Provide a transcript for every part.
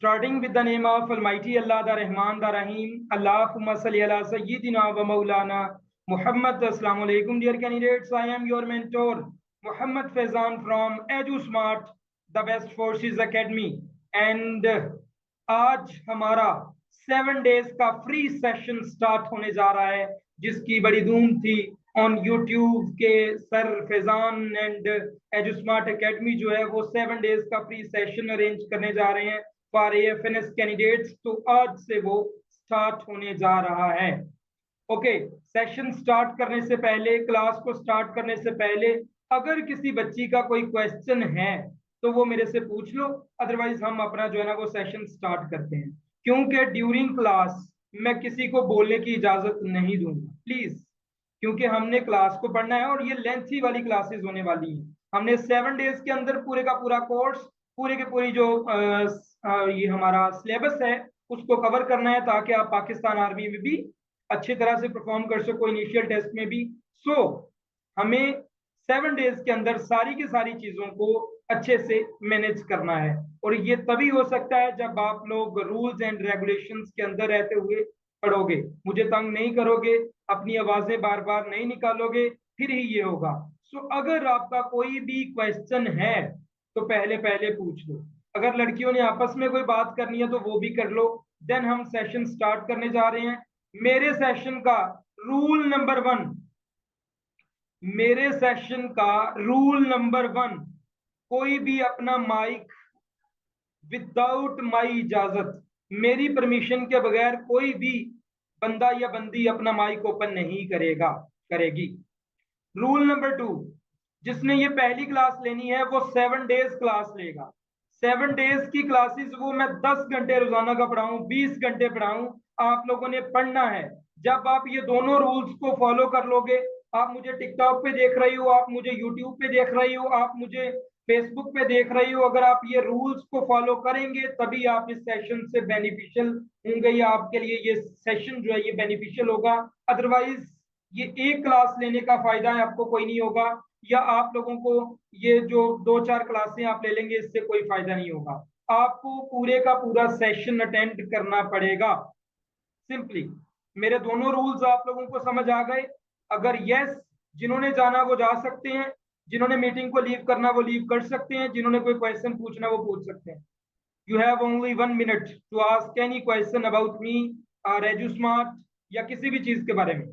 Starting with the name of Almighty Allah, the Rahman, the Rahim. Allahumma salli ala Sayyidina wa Maulana Muhammad. Assalamu alaikum, dear candidates. I am your mentor, Muhammad Faizan from EduSmart, the Best Forces Academy. And आज हमारा 7 days का free session start होने जा रहा है, जिसकी बड़ी धूम थी ऑन यूट्यूब के सर फैजान एंड एजुस्मार्ट एकेडमी जो है वो 7 days का फ्री सेशन अरेंज करने जा रहे हैं फॉर AFNS कैंडिडेट्स। तो आज से वो स्टार्ट होने जा रहा है। ओके, सेशन स्टार्ट करने से पहले, क्लास को स्टार्ट करने से पहले अगर किसी बच्ची का कोई क्वेश्चन है तो वो मेरे से पूछ लो, अदरवाइज हम अपना जो है ना वो सेशन स्टार्ट करते हैं, क्योंकि ड्यूरिंग क्लास मैं किसी को बोलने की इजाजत नहीं दूंगा प्लीज, क्योंकि हमने क्लास को पढ़ना है और ये लेंथी वाली क्लासेस होने वाली हैं। हमने 7 days के अंदर पूरे का पूरा कोर्स, पूरे के पूरी जो ये हमारा सिलेबस है उसको कवर करना है, ताकि आप पाकिस्तान आर्मी में भी अच्छी तरह से परफॉर्म कर सको, इनिशियल टेस्ट में भी। सो हमें 7 days के अंदर सारी की सारी चीजों को अच्छे से मैनेज करना है, और ये तभी हो सकता है जब आप लोग रूल्स एंड रेगुलेशंस के अंदर रहते हुए पढ़ोगे, मुझे तंग नहीं करोगे, अपनी आवाजें बार बार नहीं निकालोगे, फिर ही ये होगा। सो अगर आपका कोई भी क्वेश्चन है तो पहले पहले पूछ लो। अगर लड़कियों ने आपस में कोई बात करनी है तो वो भी कर लो। देन हम सेशन स्टार्ट करने जा रहे हैं। मेरे सेशन का रूल नंबर 1, मेरे सेशन का रूल नंबर 1, कोई भी अपना माइक विदाउट माई इजाजत, मेरी परमिशन के बगैर कोई भी बंदा या बंदी अपना माइक ओपन नहीं करेगी। रूल नंबर 2, जिसने ये पहली क्लास लेनी है वो 7 days क्लास लेगा। 7 days की क्लासेस वो मैं 10 घंटे रोजाना का पढ़ाऊं, 20 घंटे पढ़ाऊं, आप लोगों ने पढ़ना है। जब आप ये दोनों रूल्स को फॉलो कर लोगे, आप मुझे टिकटॉक पे देख रही हो, आप मुझे यूट्यूब पे देख रही हो, आप मुझे फेसबुक पे देख रही हो, अगर आप ये रूल्स को फॉलो करेंगे तभी आप इस सेशन से बेनिफिशियल होंगे, या आपके लिए ये सेशन जो है ये बेनिफिशियल होगा। अदरवाइज ये एक क्लास लेने का फायदा है आपको कोई नहीं होगा, या आप लोगों को ये जो 2-4 क्लासें आप ले लेंगे इससे कोई फायदा नहीं होगा। आपको पूरे का पूरा सेशन अटेंड करना पड़ेगा। सिंपली मेरे दोनों रूल्स आप लोगों को समझ आ गए? अगर यस, जिन्होंने जाना वो जा सकते हैं, जिन्होंने मीटिंग को लीव करना वो लीव कर सकते हैं, जिन्होंने कोई क्वेश्चन पूछना वो पूछ सकते हैं। You have only 1 minute to ask any question about me और एजुस्मार्ट या किसी भी चीज के बारे में।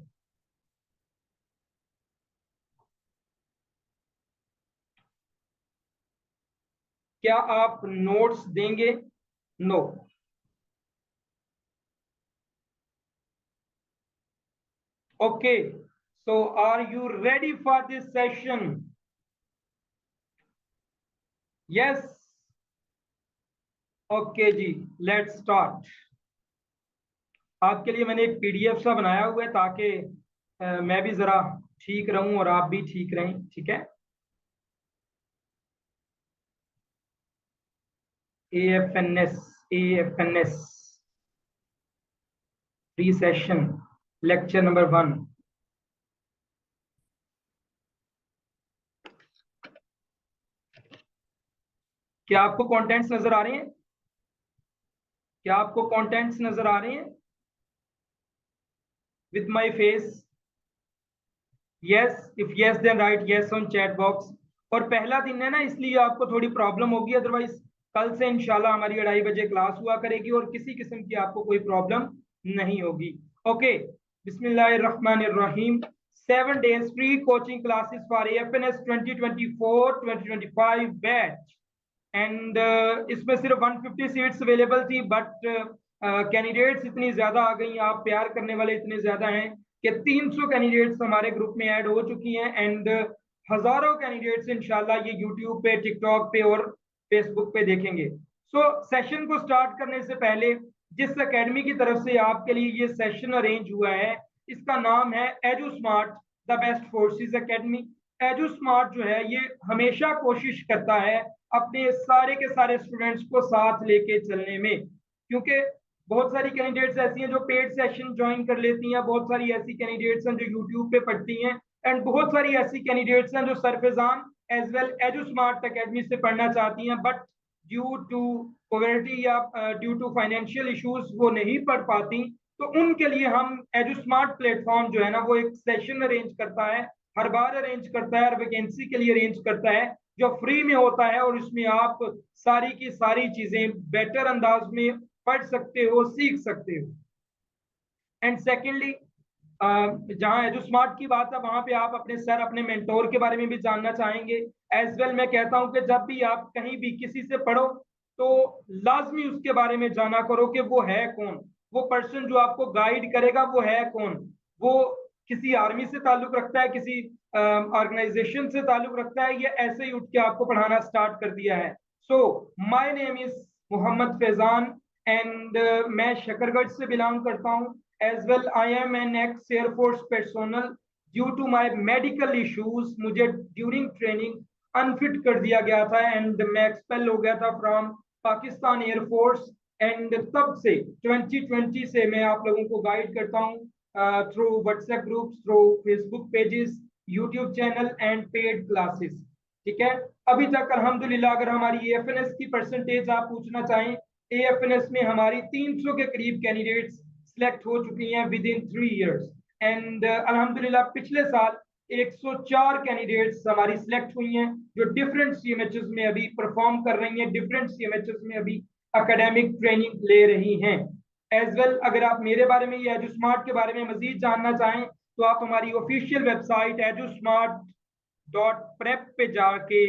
क्या आप नोट्स देंगे? No. Okay, so are you ready for this session? Yes, okay जी, लेट्स स्टार्ट। आपके लिए मैंने एक PDF सा बनाया हुआ है ताकि मैं भी जरा ठीक रहूं और आप भी ठीक रहें, ठीक है? AFNS free session lecture number 1। क्या आपको कंटेंट्स नजर आ रहे हैं? क्या आपको कंटेंट्स नजर आ रहे हैं with my face? Yes, if yes then write yes on chat box. और पहला दिन है ना, इसलिए आपको थोड़ी प्रॉब्लम होगी, अदरवाइज कल से इंशाल्लाह हमारी 2:30 बजे क्लास हुआ करेगी और किसी किस्म की आपको कोई प्रॉब्लम नहीं होगी। ओके, बिस्मिल्लाहिर्रहमानिर्रहीम। 7 days free coaching classes for AFNS 2024-2025 batch, and इसमें सिर्फ 150 सीट्स अवेलेबल थी, बट कैंडिडेट्स इतनी ज्यादा आ गई, आप प्यार करने वाले इतने ज्यादा हैं कि 300 कैंडिडेट्स हमारे ग्रुप में ऐड हो चुकी हैं, एंड हजारों कैंडिडेट्स इंशाल्लाह ये यूट्यूब पे, टिकटॉक पे और फेसबुक पे देखेंगे। सो सेशन को स्टार्ट करने से पहले जिस एकेडमी की तरफ से आपके लिए ये सेशन अरेंज हुआ है, इसका नाम है एजुस्मार्ट द बेस्ट फोर्सेस एकेडमी। एजुस्मार्ट जो है ये हमेशा कोशिश करता है अपने सारे के सारे स्टूडेंट्स को साथ लेके चलने में, क्योंकि बहुत सारी कैंडिडेट्स ऐसी हैं जो पेड सेशन ज्वाइन कर लेती हैं, बहुत सारी ऐसी कैंडिडेट्स हैं जो यूट्यूब पे पढ़ती हैं, एंड बहुत सारी ऐसी कैंडिडेट्स हैं जो सरफेजान एज वेल एजुस्मार्ट एकेडमी से पढ़ना चाहती हैं, बट ड्यू टू पॉवर्टी या ड्यू टू फाइनेंशियल इश्यूज वो नहीं पढ़ पाती, तो उनके लिए हम एजुस्मार्ट प्लेटफॉर्म जो है ना वो एक सेशन अरेंज करता है, हर बार अरेंज करता है, हर वैकेंसी के लिए अरेंज करता है, जो फ्री में होता है, और इसमें आप सारी की सारी चीजें बेटर अंदाज में पढ़ सकते हो, सीख सकते हो। एंड सेकेंडली, जहाँ एजू स्मार्ट की बात है वहां पे आप अपने सर, अपने मेंटोर के बारे में भी जानना चाहेंगे। एज वेल मैं कहता हूं कि जब भी आप कहीं भी किसी से पढ़ो तो लाजमी उसके बारे में जाना करो कि वो है कौन, वो पर्सन जो आपको गाइड करेगा वो है कौन, वो किसी आर्मी से ताल्लुक रखता है, किसी ऑर्गेनाइजेशन से ताल्लुक रखता है, या ऐसे ही उठ के आपको पढ़ाना स्टार्ट कर दिया है। So my name is Mohammad Faizan and मैं शकरगढ़ से बिलोंग करता हूँ। As well, I am an ex-Air Force personnel. Due to my medical issues, मुझे during training अनफिट कर दिया गया था एंड मैं एक्सपेल हो गया था फ्रॉम पाकिस्तान एयरफोर्स। एंड तब से 2020 से मैं आप लोगों को गाइड करता हूँ through WhatsApp groups, through Facebook pages, YouTube channel and paid classes. ठीक है, अभी तक अल्हम्दुलिल्लाह अगर हमारी एएफएनएस की परसेंटेज आप पूछना चाहें, एएफएनएस में हमारी 300 के करीब कैंडिडेट्स सिलेक्ट हो चुकी हैं विद इन 3 इयर्स। एंड अल्हम्दुलिल्लाह पिछले साल 104 कैंडिडेट्स हमारी सिलेक्ट हुई हैं जो डिफरेंट सीएमएचएस में अभी परफॉर्म कर रही हैं, डिफरेंट सीएमएचएस में अभी एकेडमिक ट्रेनिंग ले रही हैं। एज वेल अगर आप मेरे बारे में या एजुस्मार्ट के बारे में मजीद जानना चाहें तो आप हमारी ऑफिशियल वेबसाइट edusmart.prep पे जाके,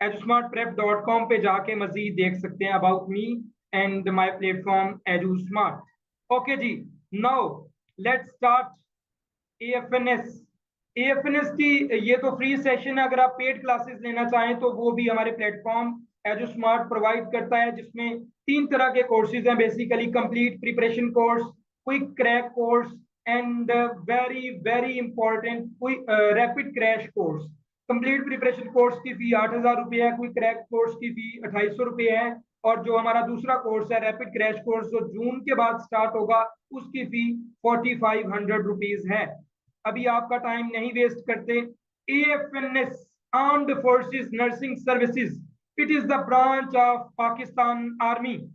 edusmartprep.com पे जाके मजीद देख सकते हैं about me and my platform edusmart। Okay जी, now let's start AFNS. AFNS की ये तो फ्री सेशन है, अगर आप पेड क्लासेस लेना चाहें तो वो भी हमारे प्लेटफॉर्म एजुस्मार्ट प्रोवाइड करता है, जिसमें 3 तरह के कोर्सेज हैं basically: complete preparation course, quick crack course and very very important rapid crash course. Complete preparation course की फी 8,000 रुपये है, क्विक क्रैक कोर्स की फी 2,800 रुपये है, और जो हमारा दूसरा कोर्स है रैपिड क्रैश कोर्स जो जून के बाद स्टार्ट होगा उसकी फी 4,500 रुपीज है। अभी आपका टाइम नहीं वेस्ट करते। एएफएनएस, armed forces nursing services, it is the branch of Pakistan Army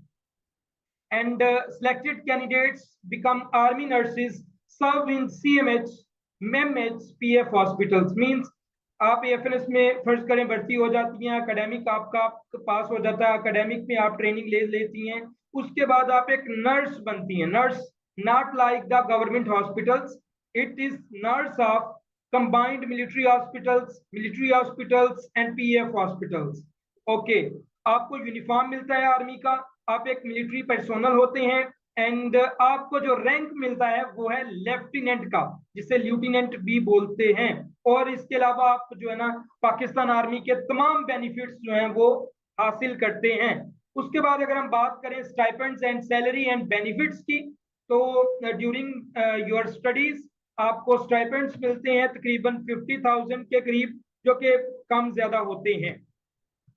and selected candidates become army nurses, serve in CMH, MEMH, PF hospitals। means आप एएफएनएस में फर्ज करें भर्ती हो जाती हैं, एकेडमिक आपका पास हो जाता है, एकेडमिक में आप ट्रेनिंग ले लेती हैं, उसके बाद आप एक नर्स बनती हैं। Nurse not like the government hospitals, it is nurse of combined military hospitals and PF hospitals. Okay, आपको यूनिफॉर्म मिलता है आर्मी का, आप एक मिलिट्री पर्सोनल होते हैं, एंड आपको जो रैंक मिलता है वो है लेफ्टिनेंट का, जिसे ल्यूटिनेंट भी बोलते हैं। और इसके अलावा आप जो है ना पाकिस्तान आर्मी के तमाम बेनिफिट्स जो हैं वो हासिल करते हैं। उसके बाद अगर हम बात करें stipends and salary and benefits की, तो ड्यूरिंग योर स्टडीज आपको स्टाइपेंड्स मिलते हैं तकरीबन 50,000 के करीब, जो कि कम ज्यादा होते हैं।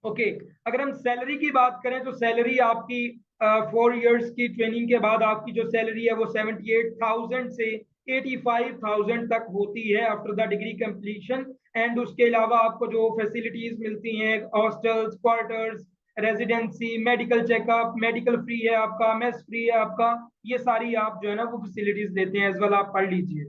ओके, अगर हम सैलरी की बात करें तो सैलरी आपकी 4 इयर्स की ट्रेनिंग के बाद आपकी जो सैलरी है वो 78,000 से 85,000 तक होती है after the degree completion. And उसके अलावा आपको जो फैसिलिटीज मिलती हैं, hostels, quarters, residency, medical checkup, medical free है आपका, मेस फ्री है आपका, ये सारी आप जो है ना वो फैसिलिटीज लेते हैं। एज वेल आप पढ़ लीजिए।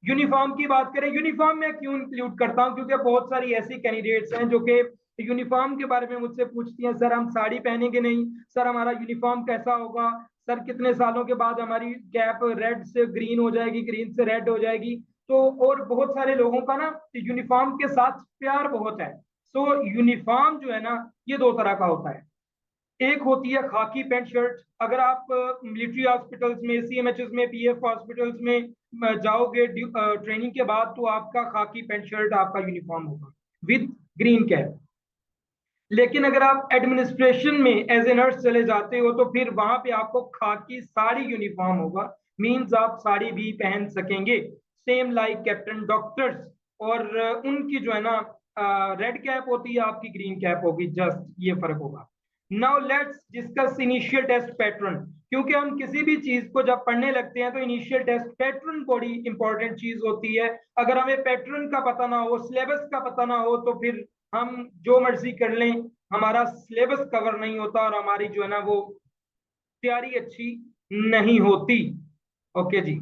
यूनिफॉर्म की बात करें, यूनिफॉर्म मैं क्यों इंक्लूड करता हूं, क्योंकि बहुत सारी ऐसी कैंडिडेट्स हैं जो कि यूनिफॉर्म के बारे में मुझसे पूछती हैं, सर हम साड़ी पहनेंगे नहीं, सर हमारा यूनिफॉर्म कैसा होगा, सर कितने सालों के बाद हमारी कैप रेड से ग्रीन हो जाएगी, ग्रीन से रेड हो जाएगी। तो और बहुत सारे लोगों का ना यूनिफॉर्म के साथ प्यार बहुत है। सो यूनिफॉर्म जो है ना ये 2 तरह का होता है। एक होती है खाकी पैंट शर्ट, अगर आप मिलिट्री हॉस्पिटल्स में, सीएमएचएस में, पीएफ हॉस्पिटल्स में जाओगे ट्रेनिंग के बाद, तो आपका खाकी पैंट शर्ट आपका यूनिफॉर्म होगा विद ग्रीन कैप। लेकिन अगर आप एडमिनिस्ट्रेशन में एज ए नर्स चले जाते हो तो फिर वहां पे आपको खाकी साड़ी यूनिफॉर्म होगा, मींस आप साड़ी भी पहन सकेंगे, सेम लाइक कैप्टन डॉक्टर्स। और उनकी जो है ना रेड कैप होती है, आपकी ग्रीन कैप होगी, जस्ट ये फर्क होगा। Now let's discuss initial test pattern, क्योंकि हम किसी भी चीज को जब पढ़ने लगते हैं तो इनिशियल टेस्ट पैटर्न बड़ी इंपॉर्टेंट चीज होती है। अगर हमें पैटर्न का पता ना हो, सिलेबस का पता ना हो, तो फिर हम जो मर्जी कर लें, हमारा सिलेबस कवर नहीं होता और हमारी जो है ना वो तैयारी अच्छी नहीं होती। ओके जी।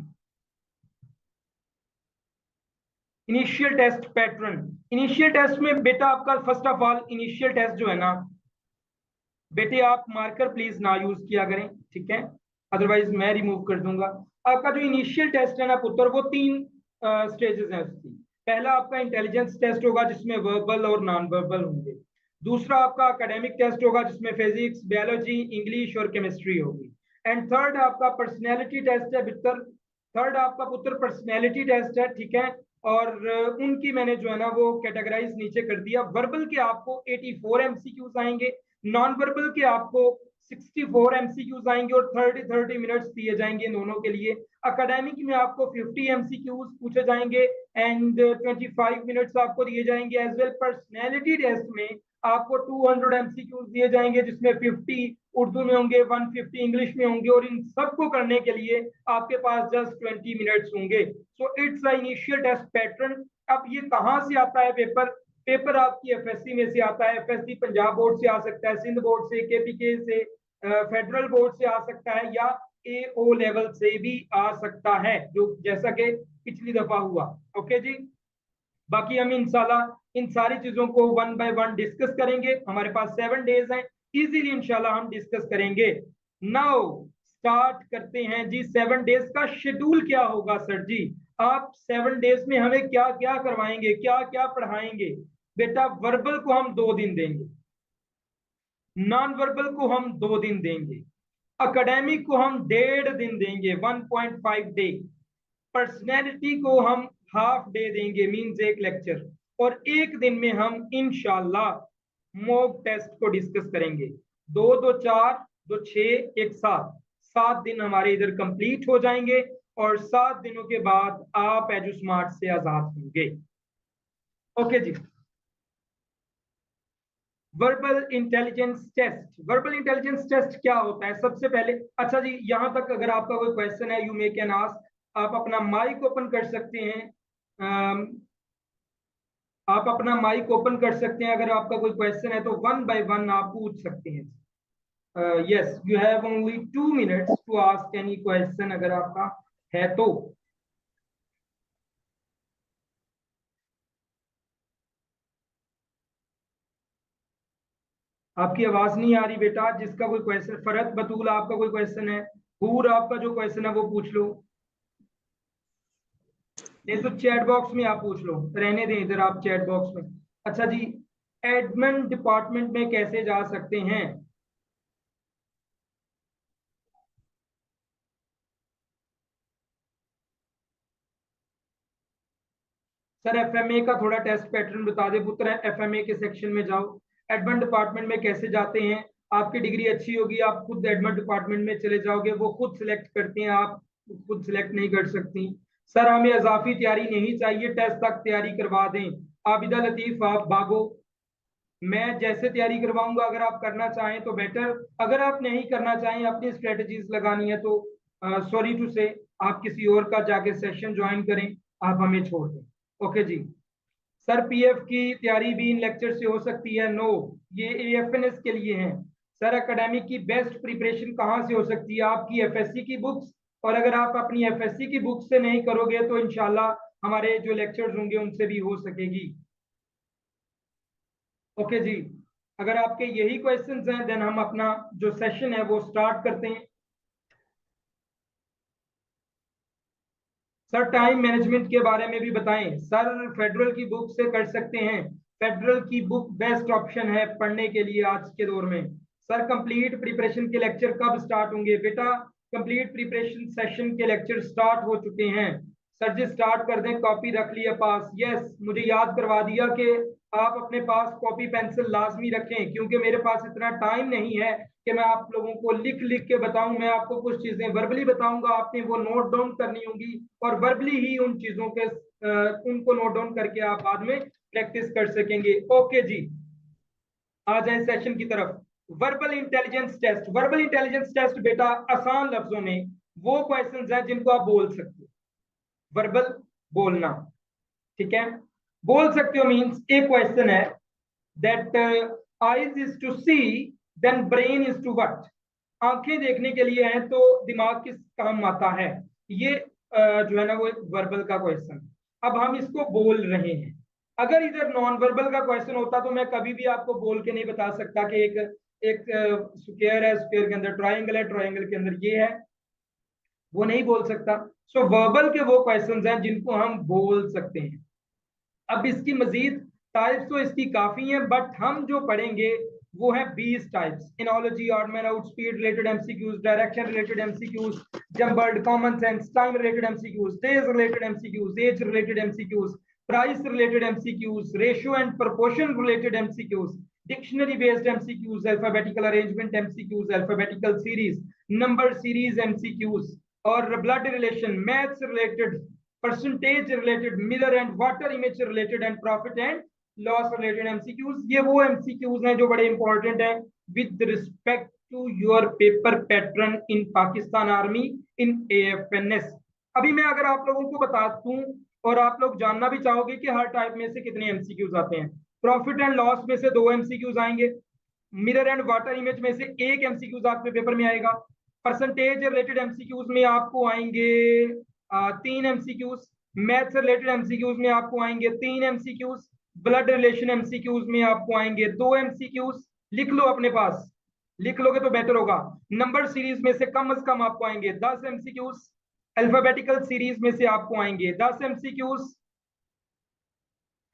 Initial test pattern. Initial test में बेटा आपका first of all initial test जो है ना बेटे, आप मार्कर प्लीज ना यूज किया करें, ठीक है, अदरवाइज मैं रिमूव कर दूंगा। आपका जो इनिशियल टेस्ट है ना पुत्र, वो तीन स्टेजेस हैं उसकी। पहला आपका इंटेलिजेंस टेस्ट होगा जिसमें वर्बल और नॉन वर्बल होंगे। दूसरा आपका एकेडमिक टेस्ट होगा जिसमें फिजिक्स, बायोलॉजी, इंग्लिश और केमिस्ट्री होगी। एंड थर्ड आपका पर्सनैलिटी टेस्ट है पुत्र। थर्ड आपका पुत्र पर्सनैलिटी टेस्ट है, ठीक है। और उनकी मैंने जो है ना वो कैटेगराइज नीचे कर दिया। वर्बल के आपको 84 एमसीक्यूज आएंगे, नॉन वर्बल के आपको 64 एमसीक्यूज आएंगे और 30 मिनट्स दिए जाएंगे दोनों के लिए। अकेडमिक में आपको 50 एमसीक्यूज पूछे जाएंगे एंड 25 मिनट्स आपको दिए जाएंगे। एज वेल पर्सनैलिटी टेस्ट में आपको 200 एमसीक्यूज दिए जाएंगे जिसमें 50 उर्दू में होंगे, 150 इंग्लिश में होंगे और इन सबको करने के लिए आपके पास जस्ट 20 मिनट्स होंगे। So it's a initial test pattern. अब ये कहाँ से आता है पेपर? पेपर आपकी एफएससी में से आता है। एफएससी पंजाब बोर्ड से आ सकता है, सिंध बोर्ड से, केपीके से, फेडरल बोर्ड से आ सकता है या एओ लेवल से भी आ सकता है, जो जैसा कि पिछली दफा हुआ। ओके जी। बाकी हम इंशाल्लाह इन सारी चीजों को वन बाय वन डिस्कस करेंगे। हमारे पास 7 डेज हैं, इजीली इंशाल्लाह हम डिस्कस करेंगे। नाउ स्टार्ट करते हैं जी। 7 डेज का शेड्यूल क्या होगा सर जी? आप 7 डेज में हमें क्या क्या करवाएंगे, क्या क्या पढ़ाएंगे? बेटा वर्बल को हम 2 दिन देंगे, नॉन वर्बल को हम 2 दिन देंगे, अकेडमिक को हम 1.5 दिन देंगे, 1.5 डे, पर्सनैलिटी को हम हाफ डे देंगे, मींस एक लेक्चर, और एक दिन में हम इंशाल्लाह मॉक टेस्ट को डिस्कस करेंगे। 2 2 4 2 6 एक साथ 7 दिन हमारे इधर कंप्लीट हो जाएंगे और 7 दिनों के बाद आप एजू स्मार्ट से आजाद होंगे। ओके जी। Verbal intelligence test. Verbal intelligence test क्या होता है? सबसे पहले, अच्छा जी, यहां तक अगर आपका कोई क्वेश्चन है, यू मे कैन आस्क। आप अपना माइक ओपन कर सकते हैं। आप अपना माइक ओपन कर सकते हैं। अगर आपका कोई क्वेश्चन है तो वन बाय वन आप पूछ सकते हैं। Yes, you have only 2 minutes to ask any question अगर आपका है तो। आपकी आवाज नहीं आ रही बेटा। जिसका कोई क्वेश्चन, फरत बतूल आपका कोई क्वेश्चन है, हूर आपका जो क्वेश्चन है वो पूछ लो, नहीं तो चैट बॉक्स में आप पूछ लो। रहने दें इधर आप चैट बॉक्स में। अच्छा जी, एडमिन डिपार्टमेंट में कैसे जा सकते हैं? सर एफएमए का थोड़ा टेस्ट पैटर्न बता दे पुत्र। एफएमए के सेक्शन में जाओ। एडमिन डिपार्टमेंट में कैसे जाते हैं? आपकी डिग्री अच्छी होगी, आप खुद एडमिन डिपार्टमेंट में चले जाओगे, वो खुद सिलेक्ट करते हैं, आप खुद सिलेक्ट नहीं कर सकती। सर हमें इजाफी तैयारी नहीं चाहिए, टेस्ट तक तैयारी करवा दें। आबिदा लतीफ आप भागो, मैं जैसे तैयारी करवाऊंगा, अगर आप करना चाहें तो बेटर, अगर आप नहीं करना चाहें, अपनी स्ट्रेटजीज लगानी है तो सॉरी टू से आप किसी और का जाके सेशन ज्वाइन करें, आप हमें छोड़ दें। ओके जी। सर पीएफ की तैयारी भी इन लेक्चर से हो सकती है? नो, ये एएफएनएस के लिए है। सर एकेडमिक की बेस्ट प्रिपरेशन कहाँ से हो सकती है? आपकी एफएससी की बुक्स, और अगर आप अपनी एफएससी की बुक्स से नहीं करोगे तो इंशाल्लाह हमारे जो लेक्चर्स होंगे उनसे भी हो सकेगी। ओके जी। अगर आपके यही क्वेश्चंस हैं देन हम अपना जो सेशन है वो स्टार्ट करते हैं। सर टाइम मैनेजमेंट के बारे में भी बताएं। सर फेडरल की बुक से कर सकते हैं, फेडरल की बुक बेस्ट ऑप्शन है पढ़ने के लिए आज के दौर में। सर कंप्लीट प्रिपरेशन के लेक्चर कब स्टार्ट होंगे? बेटा कंप्लीट प्रिपरेशन सेशन के लेक्चर स्टार्ट हो चुके हैं। सर जी स्टार्ट कर दें, कॉपी रख लिया पास? यस, मुझे याद करवा दिया कि आप अपने पास कॉपी पेंसिल लाजमी रखें, क्योंकि मेरे पास इतना टाइम नहीं है कि मैं आप लोगों को लिख लिख के बताऊं। मैं आपको कुछ चीजें वर्बली बताऊंगा, आपने वो नोट डाउन करनी होगी और वर्बली ही उन चीजों के उनको नोट डाउन करके आप बाद में प्रैक्टिस कर सकेंगे। ओके जी, आ जाए सेशन की तरफ। Verbal intelligence test. Verbal intelligence test बेटा आसान लफ्जों में वो क्वेश्चंस हैं जिनको आप बोल सकते हो। वर्बल बोलना, ठीक है, बोल सकते हो मींस एक क्वेश्चन है that eyes is to see, then brain is to what, आंखें देखने के लिए हैं तो दिमाग किस काम आता है। ये जो है ना वो एक वर्बल का क्वेश्चन। अब हम इसको बोल रहे हैं। अगर इधर नॉन वर्बल का क्वेश्चन होता तो मैं कभी भी आपको बोल के नहीं बता सकता कि एक एक स्क्वायर है, स्क्वायर के अंदर ट्राइंगल है, ट्राइंगल के अंदर ये है, वो नहीं बोल सकता। सो वर्बल के वो क्वेश्चंस हैं जिनको हम बोल सकते हैं। अब इसकी मजीद टाइप्स तो इसकी काफी हैं, बट हम जो पढ़ेंगे वो है 20 types. Analogy, odd man out, speed related MCQs, direction related MCQs, jumbled, common sense, time related MCQs, days related MCQs, age related MCQs, price related MCQs, ratio and proportion related MCQs, dictionary based MCQs, alphabetical arrangement MCQs, alphabetical series, number series MCQs, और blood relation, maths related, percentage related, mirror and water image related, and profit and loss related MCQs. ये वो MCQs हैं जो बड़े important हैं with respect to your paper pattern in Pakistan army in AFNS. अभी मैं अगर आप लोगों को बता दूं और आप लोग जानना भी चाहोगे कि हर टाइप में से कितने एमसीक्यूज आते हैं। प्रॉफिट एंड लॉस में से 2 एमसीक्यूज आएंगे। मिरर एंड वाटर इमेज में से 1 एमसीक्यूज आपके पेपर में आएगा। परसेंटेज रिलेटेड एमसीक्यूज में आपको आएंगे 3 एमसीक्यूज। मैथ्स रिलेटेड एमसीक्यूज में आपको आएंगे 3 एमसीक्यूज। ब्लड रिलेशन एमसीक्यूज में आपको आएंगे 2 एमसीक्यूज। लिख लो अपने पास, लिख लोगे तो बेटर होगा। नंबर सीरीज में से कम आपको आएंगे 10 एमसीक्यूज। अल्फाबेटिकल सीरीज में से आपको आएंगे 10 एमसीक्यूज।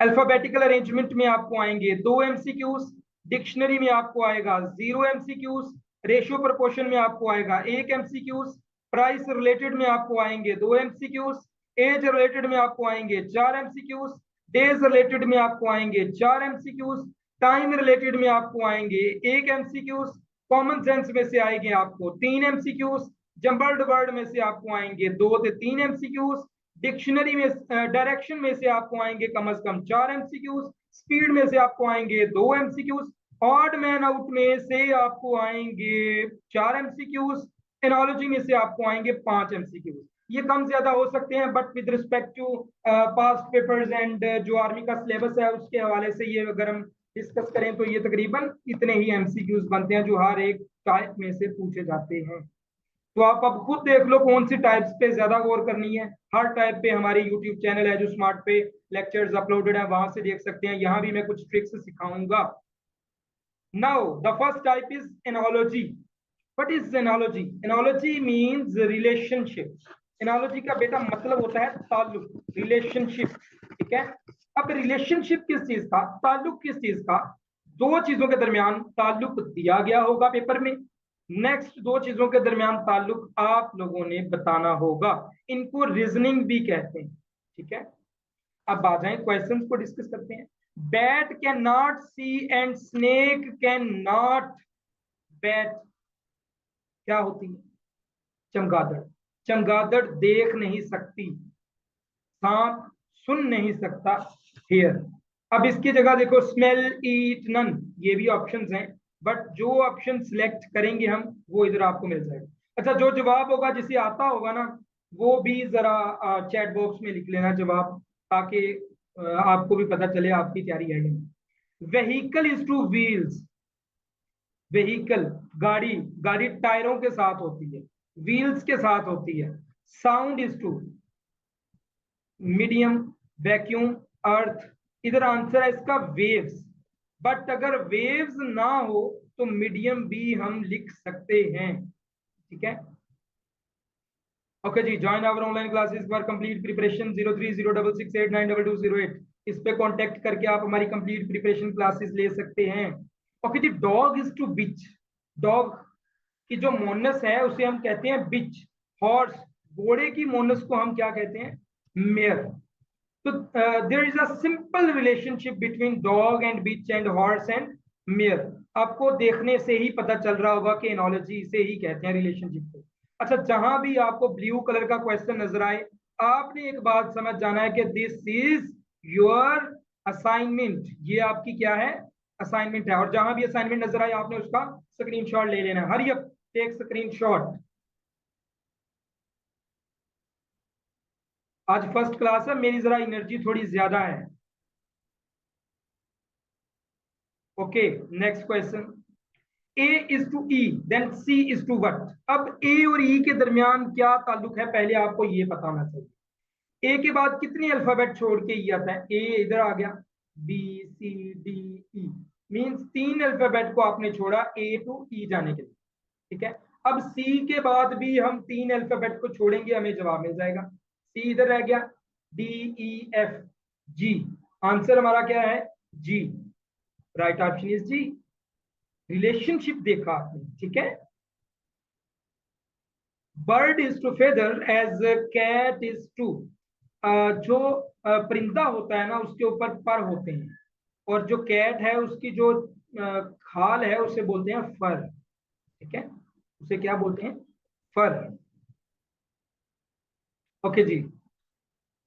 अल्फाबेटिकल अरेंजमेंट में आपको आएंगे 2 एमसीक्यूज। डिक्शनरी में आपको आएगा 0 एमसीक्यूज। रेशियो प्रोपोर्शन में आपको आएगा 1 एमसीक्यूज। प्राइस रिलेटेड में आपको आएंगे 2 एमसीक्यूज। एज रिलेटेड में आपको आएंगे 4 एमसीक्यूज। डेज रिलेटेड में आपको आएंगे 4 एमसीक्यूज। टाइम रिलेटेड में आपको आएंगे 1 एमसीक्यूज। कॉमन सेंस में से आएंगे आपको 3 एमसीक्यूज। जंबल्ड वर्ड में से आपको आएंगे 2 से 3 एमसीक्यूज। डिक्शनरी में डायरेक्शन में से आपको आएंगे कम से कम 4 एमसीक्यूज। स्पीड में से आपको आएंगे 2 एमसीक्यूज। ऑड मैन आउट में से आपको आएंगे 4 एमसीक्यूज। एनोलॉजी में से आपको आएंगे 5 एमसीक्यूज। ये कम ज्यादा हो सकते हैं, but with respect to past papers and जो आर्मी का सिलेबस है उसके हवाले से ये अगर हम डिस्कस करें तो ये तकरीबन इतने ही एमसीक्यूज बनते हैं जो हर एक टाइप में से पूछे जाते हैं। तो आप अब खुद देख लो कौन सी टाइप्स पे ज्यादा गौर करनी है। हर टाइप पे हमारी यूट्यूब चैनल है जो स्मार्ट पे लेक्चर्स अपलोडेड है, वहां से देख सकते हैं। यहाँ भी मैं कुछ ट्रिक्स सिखाऊंगा। Now the first type is analogy. What is analogy? Analogy means relationship. Analogy का बेटा मतलब होता है ताल्लुक, रिलेशनशिप। ठीक है। अब रिलेशनशिप किस चीज का, ताल्लुक किस चीज का? 2 चीजों के दरमियान ताल्लुक दिया गया होगा पेपर में। नेक्स्ट 2 चीजों के दरमियान ताल्लुक आप लोगों ने बताना होगा। इनको रीजनिंग भी कहते हैं। ठीक है। अब आ जाए क्वेश्चंस को डिस्कस करते हैं। Bat can not see and snake can not. Bat क्या होती है? चमगादड़। चमगादड़ देख नहीं सकती। सांप सुन नहीं सकता। हेयर। अब इसकी जगह देखो स्मेल, ईट, नन, ये भी ऑप्शंस हैं, बट जो ऑप्शन सिलेक्ट करेंगे हम वो इधर आपको मिल जाएगा। अच्छा, जो जवाब होगा जिसे आता होगा ना वो भी जरा चैट बॉक्स में लिख लेना जवाब, ताकि आपको भी पता चले आपकी तैयारी है नहीं। Vehicle is two wheels. Vehicle गाड़ी, गाड़ी टायरों के साथ होती है, व्हील्स के साथ होती है। Sound is to medium, vacuum, earth. इधर आंसर है इसका वेव्स, बट अगर वेव्स ना हो तो मीडियम भी हम लिख सकते हैं। ठीक है। ओके जी, join our online classes for complete preparation 0306689220 इस पे कांटेक्ट करके आप हमारी कंप्लीट प्रिपरेशन क्लासेस ले सकते हैं। ओके जी, dog is to bitch. Dog की जो मोनस है उसे हम कहते हैं बिच। हॉर्स, घोड़े की मोनस को हम क्या कहते हैं? मेयर। तो there is a simple relationship between dog and bitch and horse and mare. आपको देखने से ही पता चल रहा होगा कि एनोलॉजी से ही कहते हैं रिलेशनशिप को। अच्छा, जहां भी आपको ब्लू कलर का क्वेश्चन नजर आए आपने एक बात समझ जाना है कि दिस इज योर असाइनमेंट। ये आपकी क्या है? असाइनमेंट है। और जहां भी असाइनमेंट नजर आए आपने उसका स्क्रीनशॉट ले लेना है। Hurry up, take screenshot. आज फर्स्ट क्लास है, मेरी जरा एनर्जी थोड़ी ज्यादा है। Okay, next question, A is to E, then C is to what? अब A और E के दरमियान क्या ताल्लुक है, पहले आपको ये पता होना चाहिए। A के बाद कितने अल्फाबेट छोड़ के E आता है? A इधर आ गया, B C D E, means 3 alphabet को आपने छोड़ा A टू E जाने के लिए, ठीक है। अब C के बाद भी हम 3 अल्फाबेट को छोड़ेंगे, हमें जवाब मिल जाएगा। C इधर रह गया, D E F G, answer हमारा क्या है? G, right option is G. Relationship देखा आपने, ठीक है। Bird is to feather as cat is to, जो परिंदा होता है ना उसके ऊपर पर होते हैं, और जो कैट है उसकी जो खाल है उसे बोलते हैं फर, ठीक है, उसे क्या बोलते हैं? फर। ओके जी,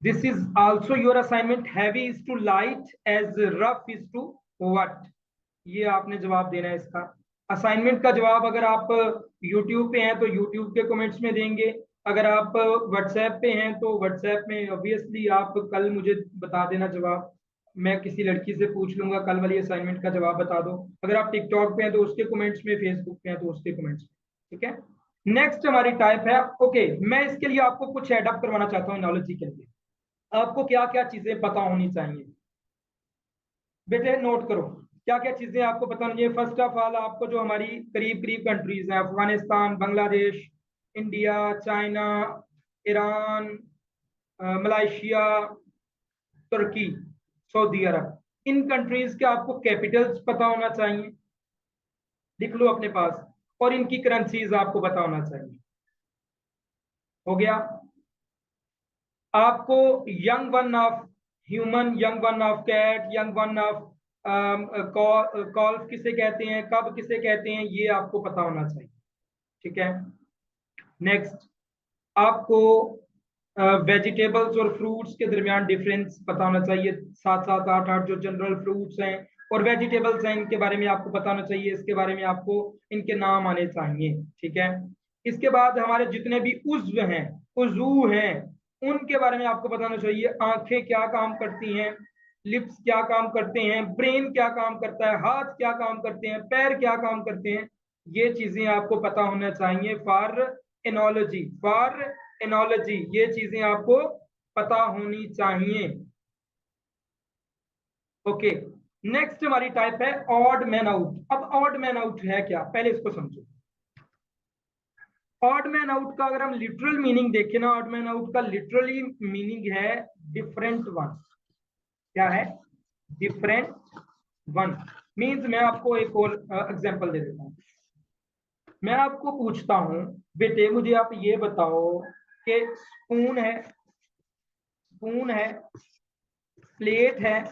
this is also your assignment, heavy is to light as rough is to what, ये आपने जवाब देना है इसका। असाइनमेंट का जवाब अगर आप YouTube पे हैं तो YouTube के कमेंट्स में देंगे, अगर आप WhatsApp पे हैं तो WhatsApp में ऑब्वियसली आप कल मुझे बता देना जवाब, मैं किसी लड़की से पूछ लूंगा कल वाली असाइनमेंट का जवाब बता दो। अगर आप TikTok पे हैं तो उसके कमेंट्स में, Facebook पे हैं तो उसके कमेंट्स में, ठीक है। नेक्स्ट हमारी टाइप है, ओके, मैं इसके लिए आपको कुछ एडअप करवाना चाहता हूँ एनोलॉजी के लिए। आपको क्या क्या चीजें पता होनी चाहिए बेटे, नोट करो क्या क्या चीजें आपको पता होनी चाहिए। फर्स्ट ऑफ ऑल आपको जो हमारी करीब करीब कंट्रीज हैं, Afghanistan, Bangladesh, India, China, Iran, Malaysia, Turkey, Saudi Arab, इन कंट्रीज के आपको कैपिटल्स पता होना चाहिए, लिख लो अपने पास, और इनकी करेंसीज आपको पता होना चाहिए। हो गया। आपको young one of human, young one of cat, young one of calf किसे कहते हैं, कब किसे कहते हैं, ये आपको पता होना चाहिए, ठीक है। नेक्स्ट, आपको वेजिटेबल्स और फ्रूट्स के दरमियान डिफरेंस पता होना चाहिए, 7 7 8 8 जो जनरल फ्रूट्स हैं और वेजिटेबल्स हैं इनके बारे में आपको पता होना चाहिए, इसके बारे में आपको इनके नाम आने चाहिए, ठीक है। इसके बाद हमारे जितने भी उज्व हैं, उजू हैं, उनके बारे में आपको बताना चाहिए, आंखें क्या काम करती हैं, लिप्स क्या काम करते हैं, ब्रेन क्या काम करता है, हाथ क्या काम करते हैं, पैर क्या काम करते हैं, ये चीजें आपको पता होना चाहिए फॉर एनोलॉजी, फॉर एनोलॉजी, ये चीजें आपको पता होनी चाहिए। ओके, नेक्स्ट हमारी टाइप है ऑड मैन आउट। अब ऑड मैन आउट है क्या, पहले इसको समझो। ऑड मैन आउट का अगर हम लिटरल मीनिंग देखें ना, ऑड मैन आउट का लिटरली मीनिंग है डिफरेंट वन। क्या है? Different one. मीन्स मैं आपको एक और एग्जांपल दे देता हूँ। मैं आपको पूछता हूँ बेटे, मुझे आप ये बताओ कि स्पून है, स्पून है, प्लेट है,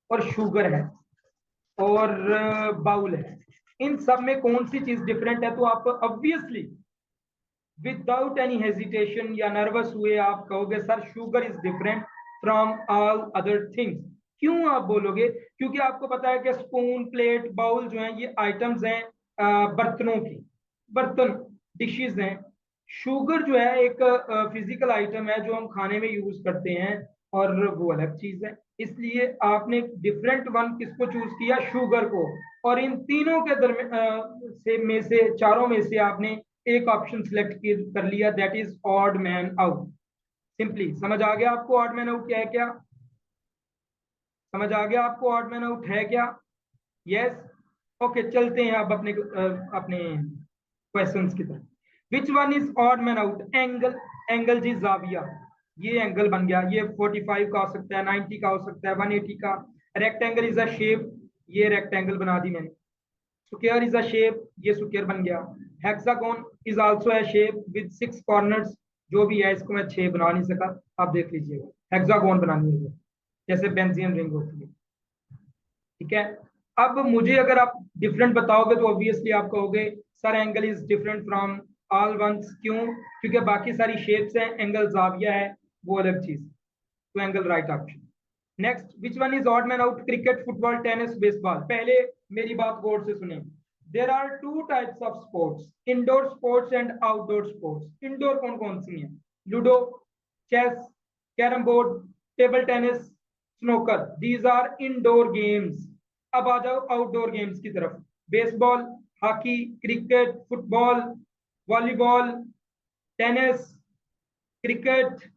और शुगर है, और बाउल है, इन सब में कौन सी चीज डिफरेंट है? तो आप ऑब्वियसली विदाउट एनी हेजिटेशन या नर्वस हुए आप कहोगे sir sugar is different from all other things. क्यों आप बोलोगे? क्योंकि आपको पता है कि स्पून, प्लेट, बाउल जो है ये आइटम्स हैं बर्तनों की, बर्तन, डिशेज हैं। शुगर जो है एक फिजिकल आइटम है जो हम खाने में यूज करते हैं, और वो अलग चीज है। इसलिए आपने डिफरेंट वन किसको चूज किया? शुगर को। और इन तीनों के दरमियान से चारों में से आपने एक ऑप्शन सिलेक्ट कर लिया, that is odd man out. Simply समझ आ गया आपको ऑड मैन आउट क्या है? क्या समझ आ गया आपको ऑड मैन आउट है क्या? यस। ओके, चलते हैं अब अपने अपने क्वेश्चंस की तरफ। Which one is odd man out? Angle, angle जी जाविया, ये एंगल बन गया, ये 45 का हो सकता है, 90 का हो सकता है, 180 का। रेक्टेंगल इज अ शेप, ये रेक्टेंगल बना दी मैंने। स्क्वायर इज अ शेप, ये स्क्वायर बन गया। Hexagon is also a shape with 6 corners, जो भी है इसको मैं 6 बना नहीं सका, आप देख लीजिएगा, हेक्सागोन बनानी है जैसे बेंजीन रिंग होती है, ठीक है। अब मुझे अगर आप डिफरेंट बताओगे तो ऑब्वियसली आप कहोगे sir angle is different from all ones. क्यों? क्योंकि बाकी सारी शेप्स हैं, एंगल जाविया है, वो अलग चीज, तो angle right option. Next, which one is odd man out? Cricket, football, tennis, baseball. पहले मेरी बात गौर से सुने। There are two types of sports, indoor sports and outdoor sports. Indoor कौन कौन सी हैं? Ludo, chess, carrom board, table tennis, snooker, these are indoor games. अब आ जाओ आउटडोर गेम्स की तरफ। Baseball, hockey, cricket, football, volleyball, tennis, cricket,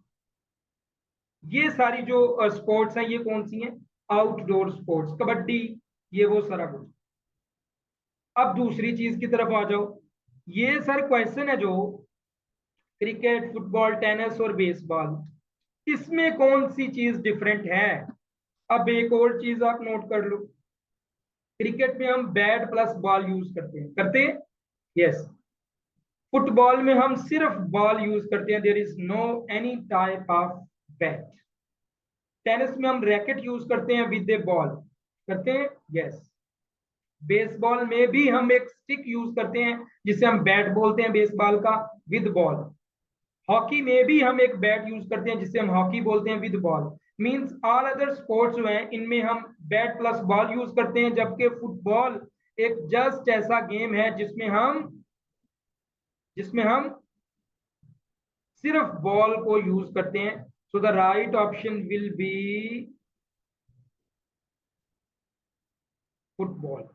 ये सारी जो स्पोर्ट्स हैं ये कौन सी हैं? Outdoor sports. कबड्डी, ये वो सारा कुछ। अब दूसरी चीज की तरफ आ जाओ। ये सर क्वेश्चन है जो क्रिकेट, फुटबॉल, टेनिस और बेसबॉल, इसमें कौन सी चीज डिफरेंट है? अब एक और चीज आप नोट कर लो। क्रिकेट में हम बैट प्लस बॉल यूज करते हैं यस। फुटबॉल में हम सिर्फ बॉल यूज करते हैं, there is no any type of bat. Tennis में हम रैकेट यूज करते हैं विद ए बॉल, करते हैं यस। बेसबॉल में भी हम एक स्टिक यूज करते हैं जिसे हम बैट बोलते हैं बेसबॉल का, विद बॉल। हॉकी में भी हम एक बैट यूज करते हैं जिसे हम हॉकी बोलते हैं with ball. Means all other sports जो हैं इनमें हम बैट प्लस बॉल यूज करते हैं, जबकि फुटबॉल एक जस्ट ऐसा गेम है जिसमें हम सिर्फ बॉल को यूज करते हैं। So the right option will be football.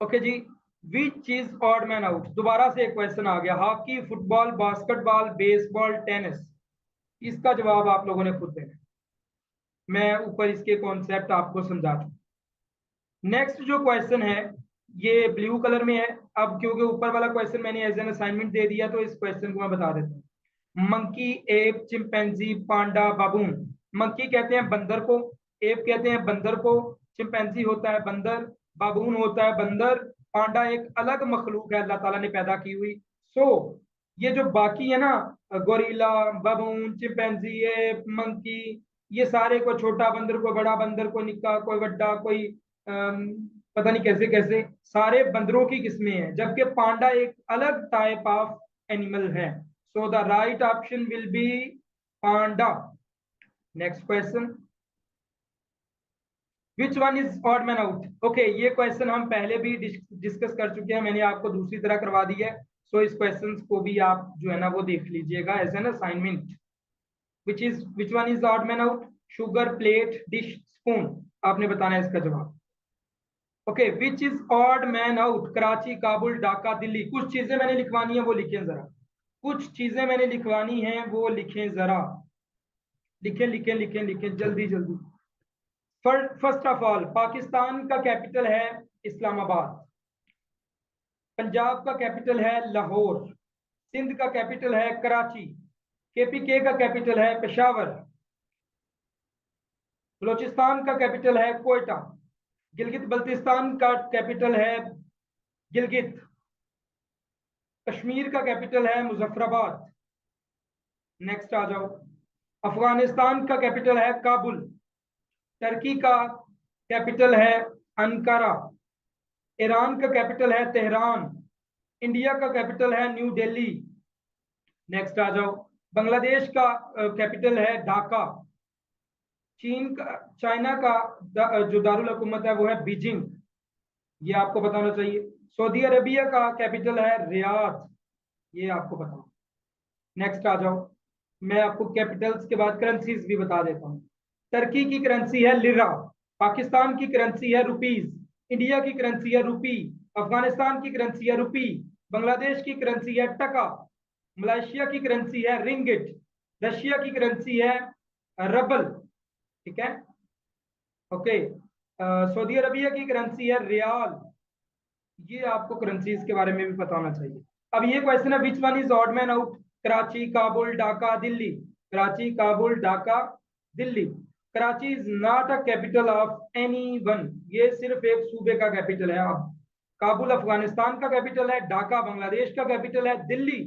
Okay जी। Which is odd man out? दोबारा से एक क्वेश्चन आ गया। Hockey, football, basketball, baseball, tennis, इसका जवाब आप लोगों ने खुद देना। मैं ऊपर इसके कॉन्सेप्ट आपको समझा चुका। नेक्स्ट जो क्वेश्चन है ये ब्लू कलर में है। अब क्योंकि ऊपर वाला क्वेश्चन मैंने एज एन असाइनमेंट दे दिया तो इस क्वेश्चन को मैं बता देता हूँ। मंकी, एप, चिंपैंजी, पांडा, बाबून। मंकी कहते हैं बंदर को, एप कहते हैं बंदर को, चिंपैंजी होता है बंदर, बाबून होता है बंदर, पांडा एक अलग मखलूक है अल्लाह ताला ने पैदा की हुई। सो ये जो बाकी है ना, गोरिल्ला, बाबून, चिंपैंजी, एप, मंकी, ये सारे को छोटा बंदर को बड़ा बंदर को निक्का कोई बड्डा कोई पता नहीं कैसे कैसे सारे बंदरों की किस्में हैं, जबकि पांडा एक अलग टाइप ऑफ एनिमल है। So the right option will B Panda. Next question, which one is odd man out? Okay, ये क्वेश्चन हम पहले भी डिस्कस कर चुके हैं, मैंने आपको दूसरी तरह करवा दी है। सो इस क्वेश्चन को भी आप जो है ना वो देख लीजिएगा as an assignment. Which one is odd man out? Sugar, plate, dish, spoon, आपने बताना है इसका जवाब। Okay, which is odd man out? Karachi, Kabul, Dhaka, Delhi. कुछ चीजें मैंने लिखवानी है वो लिखें जरा, कुछ चीजें मैंने लिखवानी है वो लिखें जरा, लिखें लिखें लिखें लिखें जल्दी जल्दी। फर्स्ट ऑफ ऑल, पाकिस्तान का कैपिटल है इस्लामाबाद, पंजाब का कैपिटल है लाहौर, सिंध का कैपिटल है कराची, केपीके का कैपिटल है पेशावर, बलोचिस्तान का कैपिटल है कोयटा, गिलगित बल्तिस्तान का कैपिटल है गिलगित, कश्मीर का कैपिटल है मुजफ्फराबाद। नेक्स्ट आ जाओ। अफगानिस्तान का कैपिटल है काबुल, टर्की का कैपिटल है अंकारा, ईरान का कैपिटल है तेहरान, इंडिया का कैपिटल है न्यू दिल्ली। नेक्स्ट आ जाओ। बांग्लादेश का कैपिटल है ढाका, चीन का चाइना का जो दारुल हुकूमत है वो है बीजिंग, ये आपको बताना चाहिए। सऊदी अरेबिया का कैपिटल है रियाद, ये आपको बताओ। नेक्स्ट आ जाओ। मैं आपको कैपिटल्स के बाद करेंसीज भी बता देता हूँ। टर्की की करेंसी है लिरा, पाकिस्तान की करेंसी है रुपीज, इंडिया की करेंसी है रुपी, अफगानिस्तान की करेंसी है रुपी, बांग्लादेश की करेंसी है टका, मलेशिया की करेंसी है रिंगिट, रशिया की करेंसी है रबल, ठीक है ओके। सऊदी अरबिया की करेंसी है रियाल। ये आपको करेंसीज के बारे में भी पता होना चाहिए। अब ये क्वेश्चन है, विच one is odd man out? Karachi, Kabul, Dhaka, Delhi. Karachi, Kabul, Dhaka, Delhi. Karachi is not a capital of any one, ये सिर्फ एक सूबे का कैपिटल है। अब काबुल अफगानिस्तान का कैपिटल है, ढाका बांग्लादेश का कैपिटल है, दिल्ली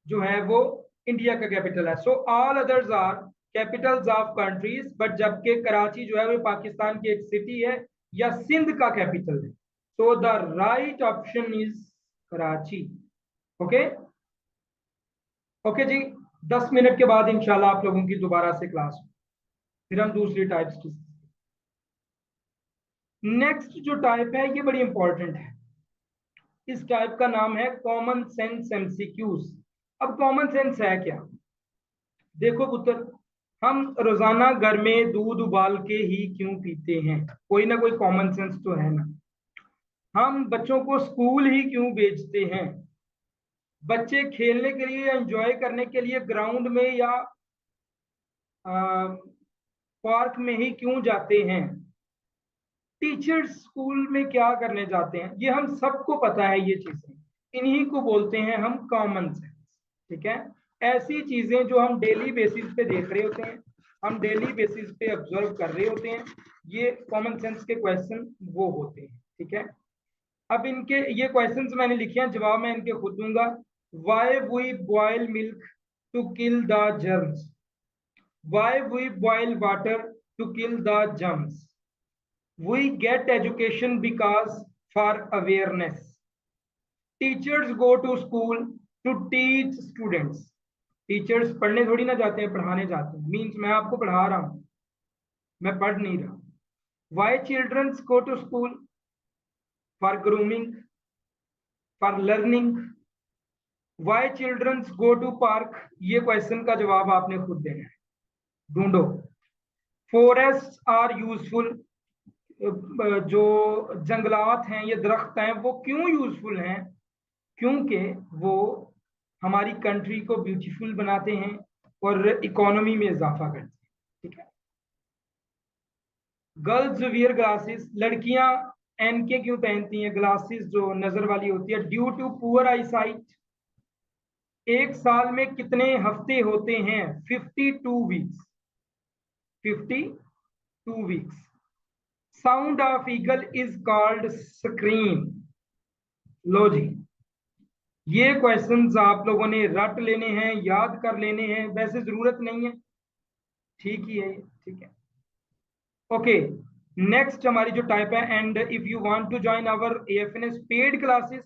जो है वो इंडिया का कैपिटल है। So all others are capitals of countries, but जबकि कराची जो है वो पाकिस्तान की एक सिटी है या सिंध का कैपिटल है। So the right option is Karachi. Okay okay जी। 10 मिनट के बाद इंशाल्लाह आप लोगों की दोबारा से क्लास, फिर हम दूसरी टाइप्स की। नेक्स्ट जो टाइप है ये बड़ी इंपॉर्टेंट है, इस टाइप का नाम है कॉमन सेंस एमसीक्यूज। अब कॉमन सेंस है क्या? देखो पुत्र, हम रोजाना घर में दूध उबाल के ही क्यों पीते हैं? कोई ना कोई कॉमन सेंस तो है ना। हम बच्चों को स्कूल ही क्यों भेजते हैं? बच्चे खेलने के लिए, एंजॉय करने के लिए ग्राउंड में या पार्क में ही क्यों जाते हैं? टीचर्स स्कूल में क्या करने जाते हैं? ये हम सबको पता है, ये चीजें इन्हीं को बोलते हैं हम कॉमन सेंस। ठीक है, ऐसी चीजें जो हम डेली बेसिस पे देख रहे होते हैं, हम डेली बेसिस पे ऑब्जर्व कर रहे होते हैं, ये कॉमन सेंस के क्वेश्चन वो होते हैं। ठीक है, अब इनके ये क्वेश्चंस मैंने लिखे हैं, जवाब मैं इनके खुद दूंगा। Why we boil milk to kill the germs? Why we boil water to kill the germs? We get education because for awareness. Teachers go to school to teach students. Teachers पढ़ने थोड़ी ना जाते हैं, पढ़ाने जाते हैं। मीन्स मैं आपको पढ़ा रहा हूं, मैं पढ़ नहीं रहा। Why children go to school? For grooming, for learning. Why children go to park? ये क्वेश्चन का जवाब आपने खुद देना है, ढूंढो। Forests are useful. जो जंगलात हैं, ये दरख्त हैं, वो क्यों यूजफुल हैं? क्योंकि वो हमारी कंट्री को ब्यूटीफुल बनाते हैं और इकोनॉमी में इजाफा करते हैं। ठीक है, गर्ल्स वियर ग्लासेस, लड़कियां एनके क्यों पहनती हैं? ग्लासेस जो नजर वाली होती है, due to poor eyesight. एक साल में कितने हफ्ते होते हैं? 52 weeks. 52 weeks. Sound of eagle is called scream. लो जी, ये क्वेश्चंस आप लोगों ने रट लेने हैं, याद कर लेने हैं, वैसे जरूरत नहीं है। ठीक ही है, ठीक है। ओके, नेक्स्ट हमारी जो टाइप है, and if you want to join our AFNS paid classes,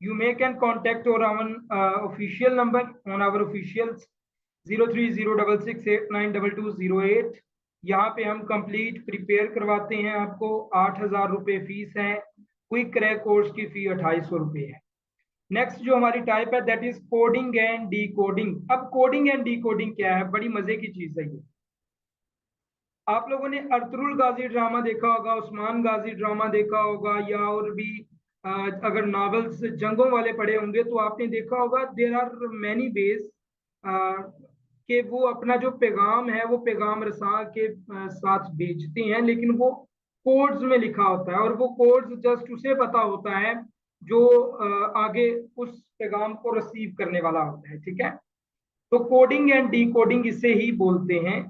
you may can contact our official number on our officials 030668922208। यहाँ पे हम कंप्लीट प्रिपेयर करवाते हैं आपको। 8,000 रुपये फीस है। क्विक क्रैक कोर्स की फी 2,800 रुपये है। नेक्स्ट जो हमारी टाइप है, that is coding and D coding. अब कोडिंग एंड डी कोडिंग क्या है? बड़ी मजे की चीज है ये। आप लोगों ने अर्तुरुल गाजी ड्रामा देखा होगा, उस्मान गाजी ड्रामा देखा होगा, या और भी अगर नॉवेल्स जंगों वाले पढ़े होंगे तो आपने देखा होगा, देर आर मैनी वेज कि वो अपना जो पैगाम है वो पैगाम रसा के साथ भेजते हैं, लेकिन वो कोड्स में लिखा होता है, और वो कोड्स जस्ट उसे पता होता है जो आगे उस पैगाम को रिसीव करने वाला होता है। ठीक है, तो कोडिंग एंड डी कोडिंग इसे ही बोलते हैं।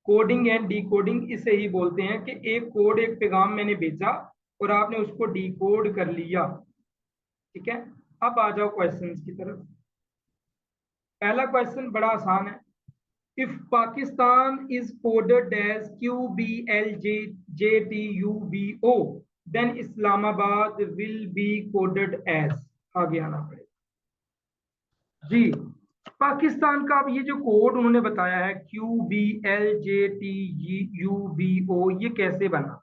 कोडिंग एंड डी कोडिंग इसे ही बोलते हैं कि एक कोड, एक पैगाम मैंने भेजा और आपने उसको डी कोड कर लिया। ठीक है, अब आ जाओ क्वेश्चंस की तरफ। पहला क्वेश्चन बड़ा आसान है। If Pakistan is coded as QBLJTUBO, then Islamabad will be coded as. आगे आना पड़ेगा जी। पाकिस्तान का अब ये जो कोड उन्होंने बताया है QBLJTUBO, ये कैसे बना?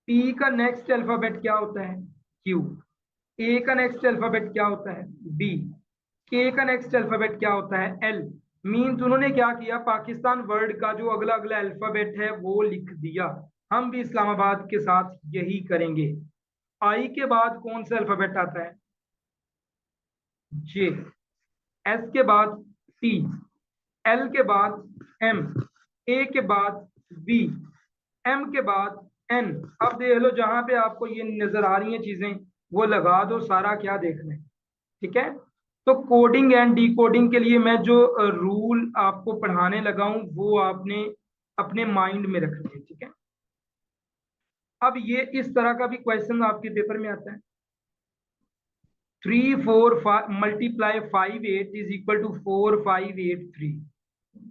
P का नेक्स्ट अल्फाबेट क्या होता है? Q। A का नेक्स्ट अल्फाबेट क्या होता है? B। K का नेक्स्ट अल्फाबेट क्या होता है? L। मीन्स उन्होंने क्या किया, पाकिस्तान वर्ड का जो अगला अगला अल्फाबेट है वो लिख दिया। हम भी इस्लामाबाद के साथ यही करेंगे। I के बाद कौन सा अल्फाबेट आता है? J। S के बाद T, L के बाद M, A के बाद B, M के बाद N। अब देख लो, जहां पे आपको ये नजर आ रही हैं चीजें वो लगा दो, सारा क्या देखना है। ठीक है, तो कोडिंग एंड डी कोडिंग के लिए मैं जो रूल आपको पढ़ाने लगा हूं वो आपने अपने माइंड में रखना है। ठीक है, अब ये इस तरह का भी क्वेश्चन आपके पेपर में आता है। 3 4 multiply 5 8 is equal to 4 5 8 3।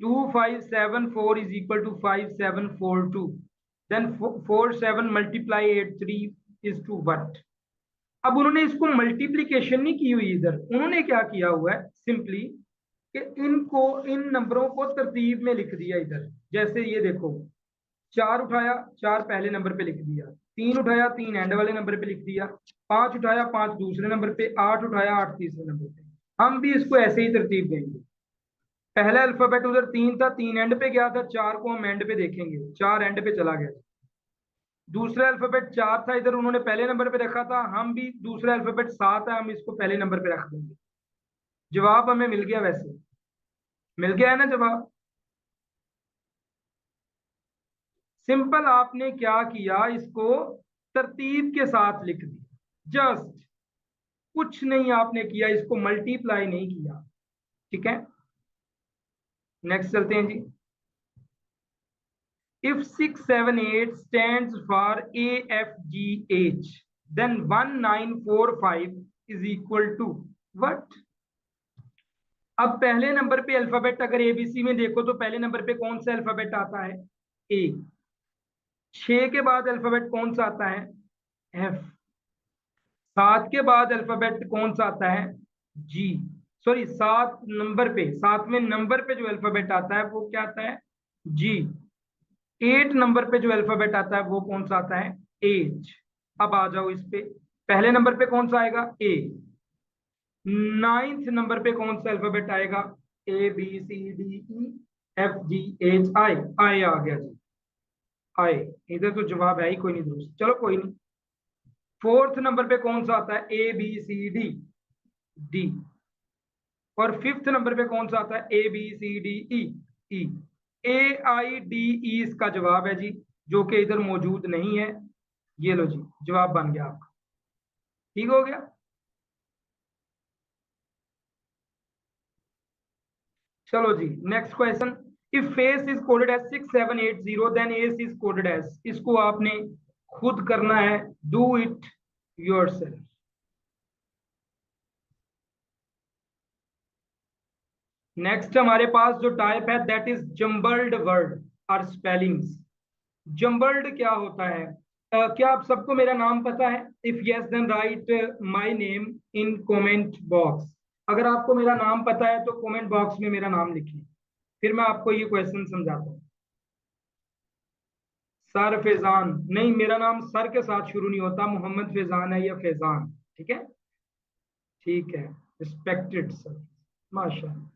2 5 7 4 is equal to 5 7 4 2। then 4 7 multiply 8 3 is to what? अब उन्होंने इसको मल्टीप्लीकेशन नहीं की हुई इधर, उन्होंने क्या किया हुआ है सिंपली कि इनको, इन नंबरों को तरतीब में लिख दिया इधर। जैसे ये देखो, 4 उठाया, 4 पहले नंबर पे लिख दिया, 3 उठाया, 3 एंड वाले नंबर पे लिख दिया, 5 उठाया, 5 दूसरे नंबर पे, 8 उठाया, 8 तीसरे नंबर पे। हम भी इसको ऐसे ही तरतीब देंगे। पहला अल्फाबेट उधर 3 था, 3 एंड पे गया था, 4 को हम एंड पे देखेंगे, 4 एंड पे चला गया। दूसरा अल्फाबेट 4 था, इधर उन्होंने पहले नंबर पे रखा था, हम भी दूसरा अल्फाबेट 7 है, हम इसको पहले नंबर पे रख देंगे। जवाब हमें मिल गया, वैसे मिल गया है ना जवाब। सिंपल, आपने क्या किया, इसको तरतीब के साथ लिख दिया, जस्ट कुछ नहीं आपने किया, इसको मल्टीप्लाई नहीं किया। ठीक है, नेक्स्ट चलते हैं जी। If 678 stands for AFGH, then 1945 is equal to what? अब पहले नंबर पे अल्फाबेट अगर एबीसी में देखो तो पहले नंबर पे कौन सा अल्फाबेट आता है? ए। 6 के बाद अल्फाबेट कौन सा आता है? एफ। 7 के बाद अल्फाबेट कौन सा आता है? जी। सॉरी, 7वें नंबर पे जो अल्फाबेट आता है वो क्या आता है? जी। 8 नंबर पे जो अल्फाबेट आता है वो कौन सा आता है? एच। अब आ जाओ इस पे, पहले नंबर पे कौन सा आएगा? ए। 9th नंबर पे कौन सा अल्फाबेट आएगा? A B C D E F G H I. I आ गया जी, आई। इधर तो जवाब है ही कोई नहीं दोस्त, चलो कोई नहीं। 4th नंबर पे कौन सा आता है? A B C D, D. और 5th नंबर पे कौन सा आता है? A B C D E, E. A I D E इसका जवाब है जी, जो कि इधर मौजूद नहीं है। ये लो जी, जवाब बन गया आपका, ठीक हो गया। चलो जी, next question. If face is coded as 6780 then S is coded as, इसको आपने खुद करना है, डू इट योरसेल्फ। नेक्स्ट हमारे पास जो टाइप है दैट इज जम्बल्ड वर्ड और स्पेलिंग्स। जम्बल्ड क्या होता है? क्या आप सबको मेरा नाम पता है? If yes then write my name in comment box. अगर आपको मेरा नाम पता है तो कमेंट बॉक्स में मेरा नाम लिखिए, फिर मैं आपको ये क्वेश्चन समझाता हूँ। सर फैजान नहीं, मेरा नाम सर के साथ शुरू नहीं होता, मोहम्मद फैजान है या फैजान। ठीक है, ठीक है, रिस्पेक्टेड सर, माशाल्लाह।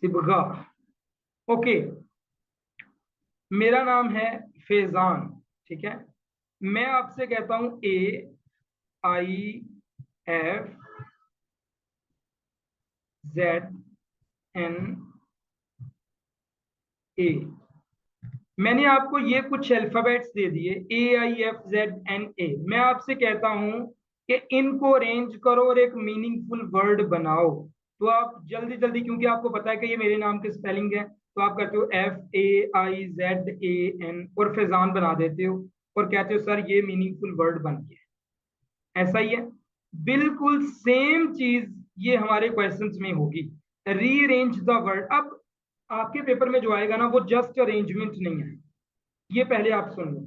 सिबगा, ओके। मेरा नाम है फैजान, ठीक है। मैं आपसे कहता हूं A I F Z N A. मैंने आपको ये कुछ अल्फाबेट्स दे दिए, A I F Z N A. मैं आपसे कहता हूं कि इनको अरेंज करो और एक मीनिंगफुल वर्ड बनाओ। तो आप जल्दी जल्दी, क्योंकि आपको पता है कि ये मेरे नाम के स्पेलिंग है, तो आप कहते हो F A I Z A N और फैजान बना देते हो और कहते हो सर ये मीनिंगफुल वर्ड बन गया। ऐसा ही है, बिल्कुल सेम चीज ये हमारे क्वेश्चंस में होगी। Rearrange the word. अब आपके पेपर में जो आएगा ना वो जस्ट अरेंजमेंट नहीं है, ये पहले आप सुन लो।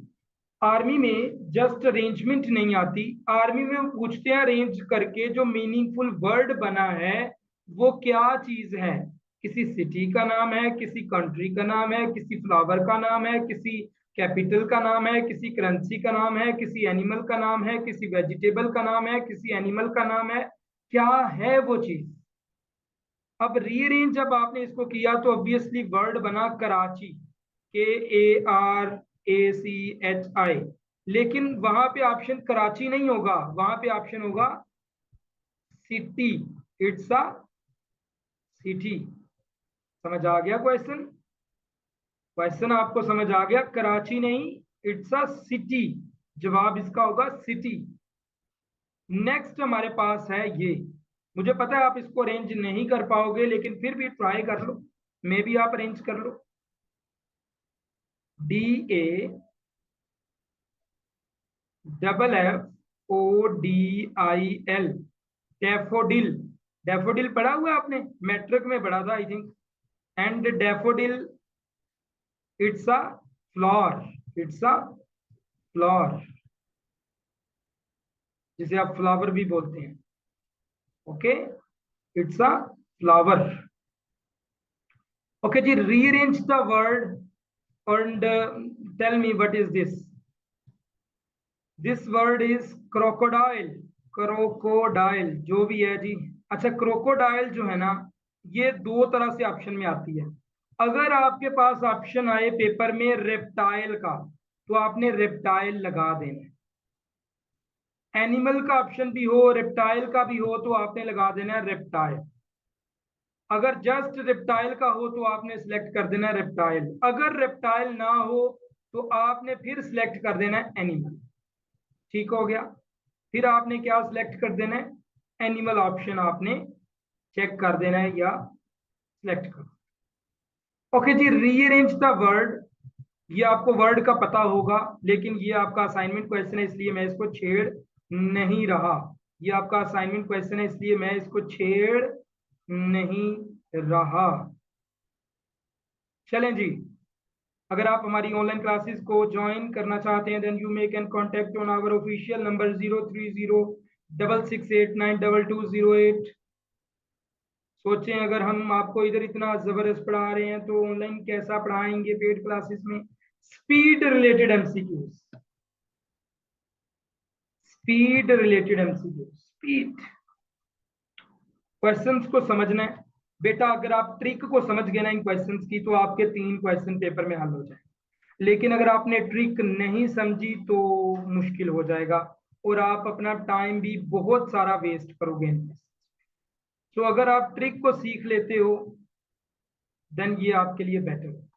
आर्मी में जस्ट अरेंजमेंट नहीं आती, आर्मी में वो पूछते हैं अरेंज करके जो मीनिंगफुल वर्ड बना है वो क्या चीज है। किसी सिटी का नाम है, किसी कंट्री का नाम है, किसी फ्लावर का नाम है, किसी कैपिटल का नाम है, किसी करेंसी का नाम है, किसी एनिमल का नाम है, किसी वेजिटेबल का नाम है, किसी एनिमल का नाम है, क्या है वो चीज। अब रीअरेंज जब आपने इसको किया तो ऑब्वियसली वर्ड बना कराची, के A R A C H I. लेकिन वहां पे ऑप्शन कराची नहीं होगा, वहां पे ऑप्शन होगा सिटी। It's a city. समझ आ गया क्वेश्चन? क्वेश्चन आपको समझ आ गया? कराची नहीं, इट्स अ सिटी। जवाब इसका होगा सिटी। नेक्स्ट हमारे पास है ये। मुझे पता है आप इसको अरेंज नहीं कर पाओगे, लेकिन फिर भी ट्राई कर लो, मे भी आप अरेंज कर लो। D A double F O D I L, daffodil. Daffodil पढ़ा हुआ है आपने, मैट्रिक में पढ़ा था I think. And daffodil, it's a flower, it's a flower, जिसे आप फ्लावर भी बोलते हैं। Okay, it's a flower. Okay जी, rearrange the word and tell me what is this. This word is crocodile, crocodile जो भी है जी। अच्छा, क्रोकोडाइल जो है ना, ये दो तरह से ऑप्शन में आती है। अगर आपके पास ऑप्शन आए पेपर में रेप्टाइल का, तो आपने रेप्टाइल लगा देना है। एनिमल का ऑप्शन भी हो, रेप्टाइल का भी हो, तो आपने लगा देना है रेप्टाइल। अगर जस्ट रेप्टाइल का हो तो आपने सिलेक्ट कर देना है रेप्टाइल। अगर रेप्टाइल ना हो तो आपने फिर सिलेक्ट कर देना है एनिमल। ठीक हो गया। फिर आपने क्या सिलेक्ट कर देना है, एनिमल ऑप्शन आपने चेक कर देना है या सिलेक्ट कर। ओके जी, रीअरेंज द वर्ड। ये आपको वर्ड का पता होगा, लेकिन ये आपका असाइनमेंट क्वेश्चन है इसलिए मैं इसको छेड़ नहीं रहा। ये आपका असाइनमेंट क्वेश्चन है इसलिए मैं इसको छेड़ नहीं रहा। चलें जी, अगर आप हमारी ऑनलाइन क्लासेस को ज्वाइन करना चाहते हैं then you may can contact on our official number 03066692208। सोचें, अगर हम आपको इधर इतना जबरदस्त पढ़ा रहे हैं तो ऑनलाइन कैसा पढ़ाएंगे पेड क्लासेस में। Speed related MCQs, speed related MCQs, speed questions को समझना है बेटा। अगर आप ट्रिक को समझ गए ना इन क्वेश्चंस की, तो आपके 3 क्वेश्चन पेपर में हल हो जाए। लेकिन अगर आपने ट्रिक नहीं समझी तो मुश्किल हो जाएगा और आप अपना टाइम भी बहुत सारा वेस्ट करोगे। तो अगर आप ट्रिक को सीख लेते हो देन ये आपके लिए बेटर है।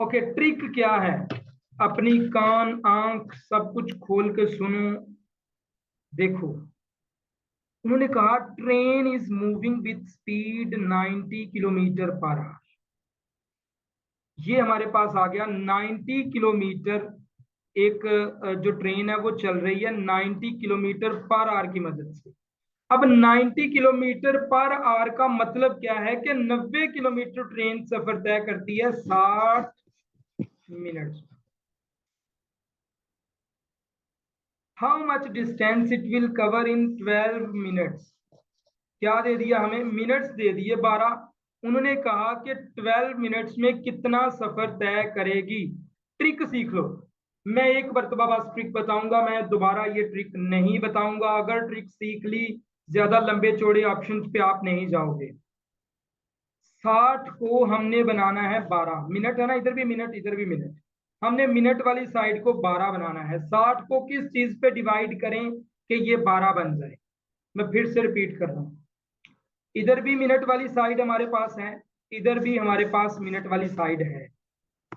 ओके, ट्रिक क्या है? अपनी कान आंख सब कुछ खोल के सुनो। देखो, उन्होंने कहा train is moving with speed 90 kilometre per hour. ये हमारे पास आ गया 90 किलोमीटर। एक जो ट्रेन है वो चल रही है 90 किलोमीटर पर आवर की मदद से। अब 90 किलोमीटर पर आवर का मतलब क्या है कि 90 किलोमीटर ट्रेन सफर तय करती है 60 minute. How much distance it will cover in 12 minutes. क्या दे दिया हमें? मिनट्स दे दिए 12। उन्होंने कहा कि 12 मिनट्स में कितना सफर तय करेगी। ट्रिक सीख लो। मैं एक मरतबा बस ट्रिक बताऊंगा, मैं दोबारा ये ट्रिक नहीं बताऊंगा। अगर ट्रिक सीख ली, ज्यादा लंबे चौड़े ऑप्शंस पे आप नहीं जाओगे। 60 को हमने बनाना है 12 मिनट, है ना, इधर भी मिनट इधर भी मिनट। हमने मिनट वाली साइड को 12 बनाना है। 60 को किस चीज पे डिवाइड करें कि ये 12 बन जाए? मैं फिर से रिपीट कर रहा हूं। इधर भी मिनट वाली साइड हमारे पास है, इधर भी हमारे पास मिनट वाली साइड है।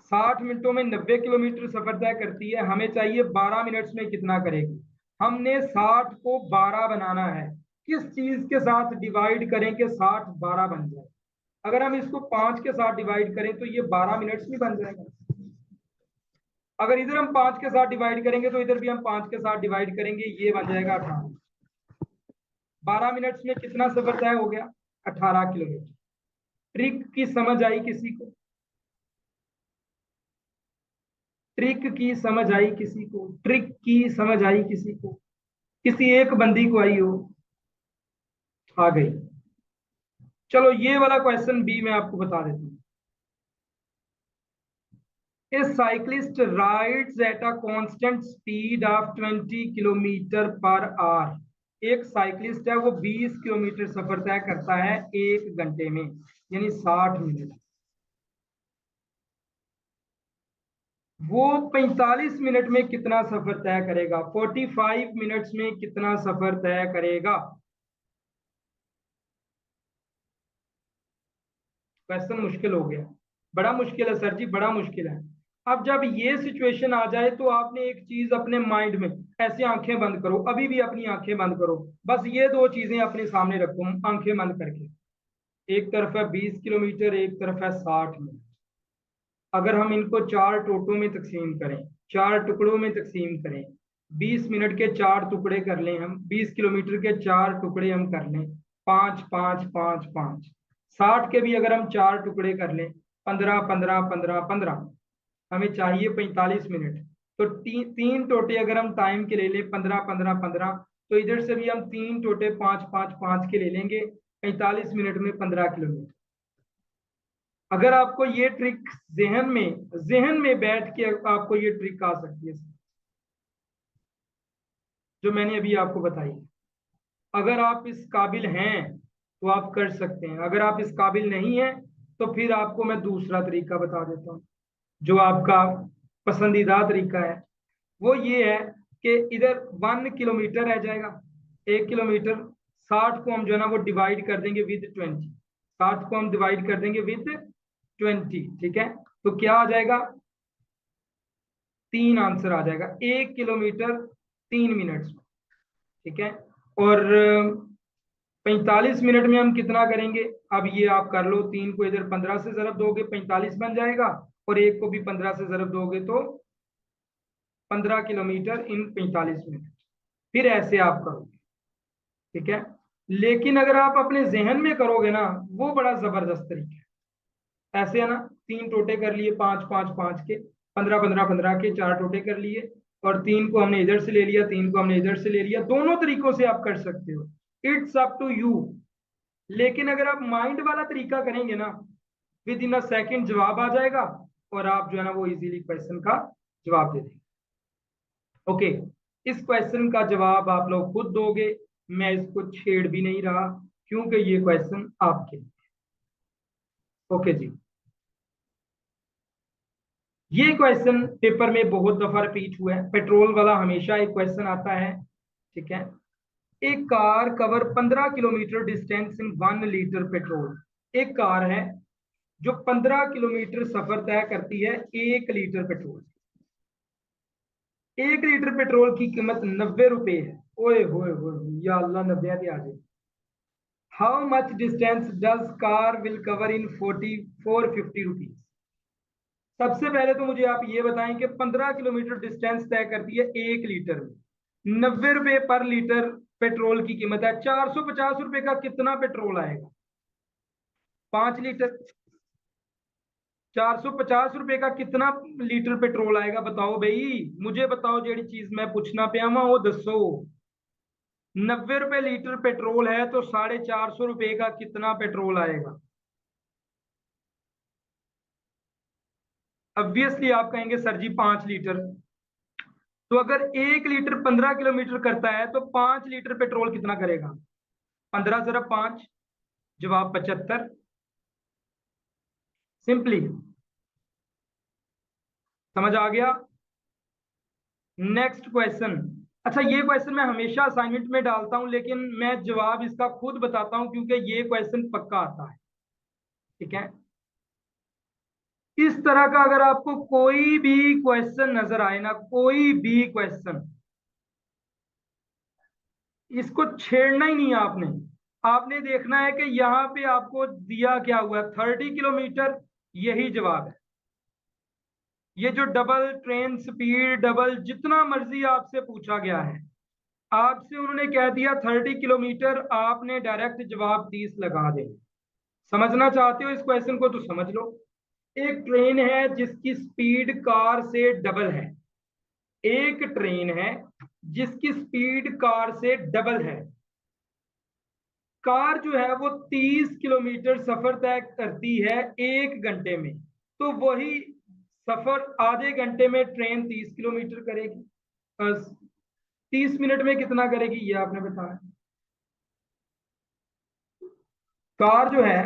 60 मिनटों में 90 किलोमीटर सफर तय करती है, हमें चाहिए 12 मिनट्स में कितना करेगी। हमने 60 को 12 बनाना है। किस चीज के साथ डिवाइड करें कि 60 12 बन जाए? अगर हम इसको 5 के साथ डिवाइड करें तो ये 12 मिनट्स में बन जाएगा। अगर इधर हम 5 के साथ डिवाइड करेंगे तो इधर भी हम 5 के साथ डिवाइड करेंगे, ये बन जाएगा 18। 12 मिनट्स में कितना सफर तय हो गया? 18 किलोमीटर। ट्रिक की समझ आई किसी को? ट्रिक की समझ आई किसी को? ट्रिक की समझ आई किसी को? किसी एक बंदी को आई हो? आ गई। चलो ये वाला क्वेश्चन बी मैं आपको बता देता हूँ। A cyclist rides at a constant speed of 20 kilometre per hour. एक साइकिलिस्ट है वो 20 किलोमीटर सफर तय करता है 1 घंटे में, यानी 60 मिनट। वो 45 मिनट में कितना सफर तय करेगा? 45 मिनट्स में कितना सफर तय करेगा? क्वेश्चन मुश्किल हो गया। बड़ा मुश्किल है सर जी, बड़ा मुश्किल है। अब जब ये सिचुएशन आ जाए तो आपने एक चीज अपने माइंड में, ऐसे आंखें बंद करो, अभी भी अपनी आंखें बंद करो। बस ये दो चीजें अपने सामने रखो आंखें बंद करके। एक तरफ है 20 किलोमीटर, एक तरफ है 60 मिनट। अगर हम इनको 4 टोटों में तकसीम करें, 4 टुकड़ों में तकसीम करें, 20 मिनट के 4 टुकड़े कर लें हम, 20 किलोमीटर के 4 टुकड़े हम कर लें, 5 5 5 5। 60 के भी अगर हम 4 टुकड़े कर लें, 15 15 15 15, हमें चाहिए 45 मिनट। तो तीन टोटे अगर हम टाइम के ले लें 15 15 15, तो इधर से भी हम 3 टोटे 5 5 5 के ले लेंगे। 45 मिनट में 15 किलोमीटर। अगर आपको ये ट्रिक जहन में बैठ के आपको ये ट्रिक आ सकती है जो मैंने अभी आपको बताई। अगर आप इस काबिल हैं तो आप कर सकते हैं। अगर आप इस काबिल नहीं हैं तो फिर आपको मैं दूसरा तरीका बता देता हूँ, जो आपका पसंदीदा तरीका है। वो ये है कि इधर 1 किलोमीटर रह जाएगा, 1 किलोमीटर। 60 को हम जो है ना वो डिवाइड कर देंगे विद 20, 60 को हम डिवाइड कर देंगे विद 20, ठीक है। तो क्या आ जाएगा, 3 आंसर आ जाएगा, 1 किलोमीटर 3 मिनट में, ठीक है। और 45 मिनट में हम कितना करेंगे, अब ये आप कर लो। 3 को इधर 15 से जरब दोगे 45 बन जाएगा, और 1 को भी 15 से जरब दोगे तो 15 किलोमीटर इन 45 मिनट। फिर ऐसे आप करोगे, ठीक है। लेकिन अगर आप अपने जहन में करोगे ना, वो बड़ा जबरदस्त तरीका है। ऐसे है ना, 3 टोटे कर लिए, 5 5 5 के, 15 15 15 के 4 टोटे कर लिए, और 3 को हमने इधर से ले लिया, 3 को हमने इधर से ले लिया। दोनों तरीकों से आप कर सकते हो, इट्स अप टू यू। लेकिन अगर आप माइंड वाला तरीका करेंगे ना, विद इन अ सेकेंड जवाब आ जाएगा, और आप जो है ना वो इजीली क्वेश्चन का जवाब दे देंगे। ओके, इस क्वेश्चन का जवाब आप लोग खुद दोगे, मैं इसको छेड़ भी नहीं रहा, क्योंकि ये क्वेश्चन आपके लिए। ओके जी, ये क्वेश्चन पेपर में बहुत दफा रिपीट हुआ है, पेट्रोल वाला हमेशा एक क्वेश्चन आता है, ठीक है। एक car cover 15 kilometre distance in 1 litre petrol. एक कार है जो 15 किलोमीटर सफर तय करती है 1 लीटर पेट्रोल। 1 लीटर पेट्रोल की कीमत 90 रुपए है। ओए होए होए, या अल्लाह, 90 आ जाए। How much distance does car will cover in 450 rupees. सबसे पहले तो मुझे आप ये बताएं कि 15 किलोमीटर डिस्टेंस तय करती है 1 लीटर में, 90 रुपए पर लीटर पेट्रोल की कीमत है। 450 रुपए का कितना पेट्रोल आएगा, 5 लीटर। 450 रुपए का कितना लीटर पेट्रोल आएगा, बताओ भाई, मुझे बताओ। जेड़ी चीज मैं पूछना पे आवा वो दसो। 90 रुपए लीटर पेट्रोल है तो 450 रुपए का कितना पेट्रोल आएगा। ऑब्वियसली आप कहेंगे सर जी 5 लीटर। तो अगर 1 लीटर 15 किलोमीटर करता है तो 5 लीटर पेट्रोल कितना करेगा, 15 जरा 5, जवाब 75। सिंपली समझ आ गया। Next question. अच्छा, ये क्वेश्चन मैं हमेशा असाइनमेंट में डालता हूं, लेकिन मैं जवाब इसका खुद बताता हूं क्योंकि ये क्वेश्चन पक्का आता है, ठीक है। इस तरह का अगर आपको कोई भी क्वेश्चन नजर आए ना, कोई भी क्वेश्चन, इसको छेड़ना ही नहीं है आपने। आपने देखना है कि यहाँ पे आपको दिया क्या हुआ है, 30 किलोमीटर, यही जवाब है। ये जो डबल ट्रेन स्पीड, डबल जितना मर्जी आपसे पूछा गया है, आपसे उन्होंने कह दिया 30 किलोमीटर, आपने डायरेक्ट जवाब 30 लगा दे। समझना चाहते हो इस क्वेश्चन को तो समझ लो। एक ट्रेन है जिसकी स्पीड कार से डबल है। एक ट्रेन है जिसकी स्पीड कार से डबल है। कार जो है वो 30 किलोमीटर सफर तय करती है 1 घंटे में, तो वही सफर आधे घंटे में ट्रेन 30 किलोमीटर करेगी। 30 मिनट में कितना करेगी ये आपने बताया। कार जो है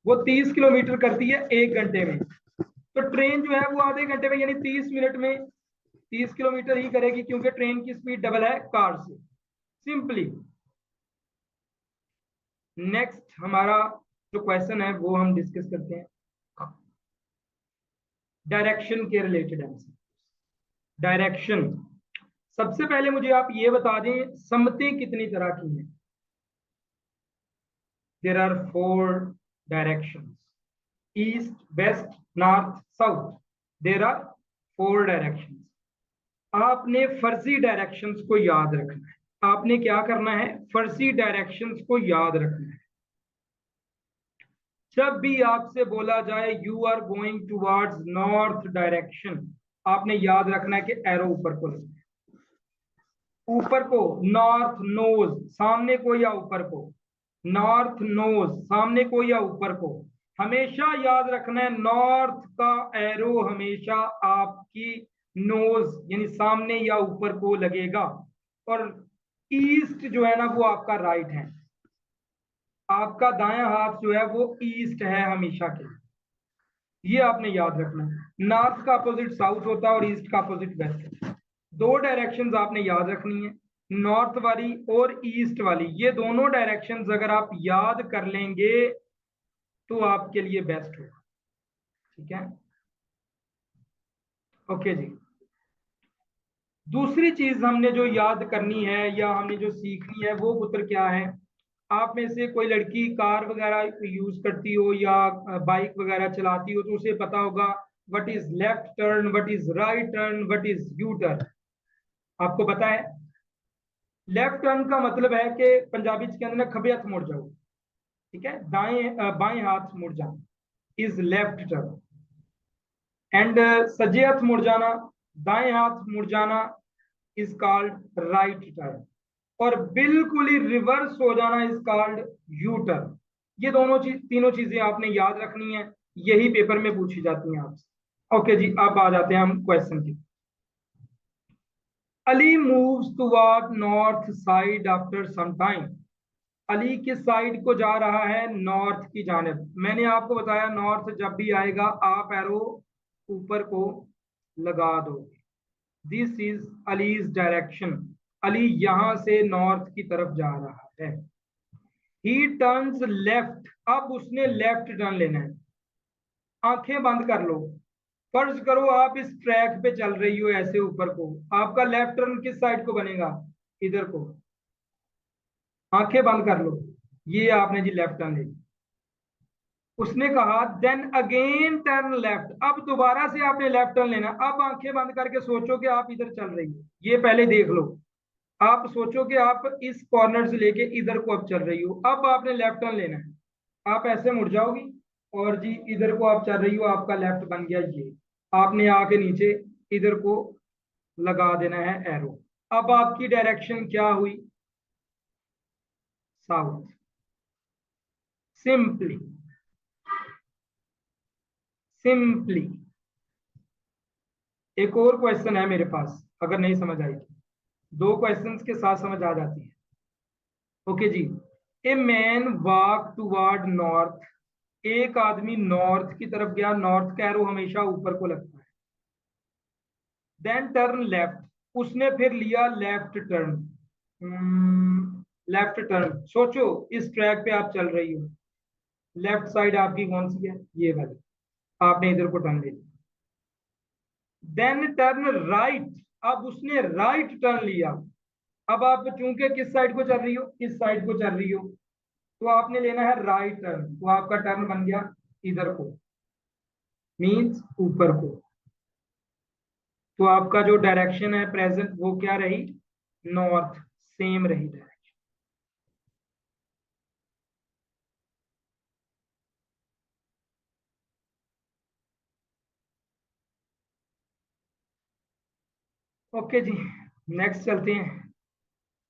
वो 30 किलोमीटर करती है 1 घंटे में, तो ट्रेन जो है वो आधे घंटे में यानी 30 मिनट में 30 किलोमीटर ही करेगी, क्योंकि ट्रेन की स्पीड डबल है कार से। सिंपली नेक्स्ट हमारा जो क्वेश्चन है वो हम डिस्कस करते हैं, डायरेक्शन के रिलेटेड आंसर। डायरेक्शन, सबसे पहले मुझे आप ये बता दें समतें कितनी तरह की हैं। There are 4 directions, east west north south. There are 4 directions. आपने फर्जी डायरेक्शंस को याद रखना है। आपने क्या करना है, फर्जी डायरेक्शंस को याद रखना है। जब भी आपसे बोला जाए you are going towards north direction, आपने याद रखना है कि एरो ऊपर को लगना है। ऊपर को नॉर्थ नोज, सामने को या ऊपर को, नॉर्थ नोज सामने को या ऊपर को। हमेशा याद रखना है नॉर्थ का एरो हमेशा आपकी नोज यानी सामने या ऊपर को लगेगा, और ईस्ट जो है ना वो आपका राइट है। आपका दायां हाथ जो है वो ईस्ट है हमेशा के लिए, ये आपने याद रखना है। नॉर्थ का अपोजिट साउथ होता है और ईस्ट का अपोजिट वेस्ट। दो डायरेक्शंस आपने याद रखनी है, नॉर्थ वाली और ईस्ट वाली। ये दोनों डायरेक्शंस अगर आप याद कर लेंगे तो आपके लिए बेस्ट होगा। ठीक है, ओके जी। दूसरी चीज हमने जो याद करनी है या हमने जो सीखनी है वो पुत्र क्या है। आप में से कोई लड़की कार वगैरह यूज करती हो या बाइक वगैरह चलाती हो तो उसे पता होगा what is left turn, what is right turn, what is U turn. आपको पता है लेफ्ट टर्न का मतलब है कि पंजाबी के अंदर खबे हाथ मुड़ जाओ। ठीक है, बाएं हाथ मुड़ जाना इज लेफ्ट टर्न। एंड सज्जे हाथ मुड़ जाना, दाएं हाथ मुड़ जाना इज कॉल्ड राइट टर्न। और बिल्कुल ही रिवर्स हो जाना इज कॉल्ड यू टर्न। ये दोनों चीज, तीनों चीजें आपने याद रखनी है, यही पेपर में पूछी जाती हैं आपसे। ओके जी, अब आ जाते हैं हम क्वेश्चन की। Ali moves toward north side after some time. Ali किस साइड को जा रहा है? नॉर्थ की जानिब। मैंने आपको बताया नॉर्थ जब भी आएगा आप एरो ऊपर को लगा दोगे। This is allies direction. Ali यहां से नॉर्थ की तरफ जा रहा है। ही टर्न्स लेफ्ट, अब उसने लेफ्ट टर्न लेना है। आंखें बंद कर लो, फर्ज करो आप इस ट्रैक पे चल रही हो ऐसे ऊपर को, आपका लेफ्ट टर्न किस साइड को बनेगा? इधर को। आंखें बंद कर लो, ये आपने जी लेफ्ट टर्न ले ली। उसने कहा देन अगेन टर्न लेफ्ट, अब दोबारा से आपने लेफ्ट टर्न लेना। अब आंखें बंद करके सोचो कि आप इधर चल रही हो, ये पहले देख लो। आप सोचो कि आप इस कॉर्नर से लेके इधर को अब चल रही हो, अब आपने लेफ्ट टर्न लेना है। आप ऐसे मुड़ जाओगी और जी इधर को आप चल रही हो, आपका लेफ्ट बन गया ये। आपने आके नीचे इधर को लगा देना है एरो। अब आपकी डायरेक्शन क्या हुई? साउथ। Simply simply. एक और क्वेश्चन है मेरे पास, अगर नहीं समझ आई तो दो क्वेश्चंस के साथ समझ आ जाती है। ओके जी। A man walk toward north, एक आदमी नॉर्थ की तरफ गया। नॉर्थ का एरो हमेशा ऊपर को लगता है। देन टर्न लेफ्ट, उसने फिर लिया लेफ्ट टर्न। लेफ्ट टर्न, सोचो इस ट्रैक पे आप चल रही हो, लेफ्ट साइड आपकी कौन सी है? ये वाली। आपने इधर को टर्न ले लिया। देन टर्न राइट, अब उसने राइट टर्न लिया। अब आप चूंकि किस साइड को चल रही हो? इस साइड को चल रही हो, तो आपने लेना है राइट टर्न। तो आपका टर्न बन गया इधर को, मीन्स ऊपर को। तो आपका जो डायरेक्शन है प्रेजेंट वो क्या रही? नॉर्थ, सेम रही डायरेक्शन। ओके जी, नेक्स्ट चलते हैं।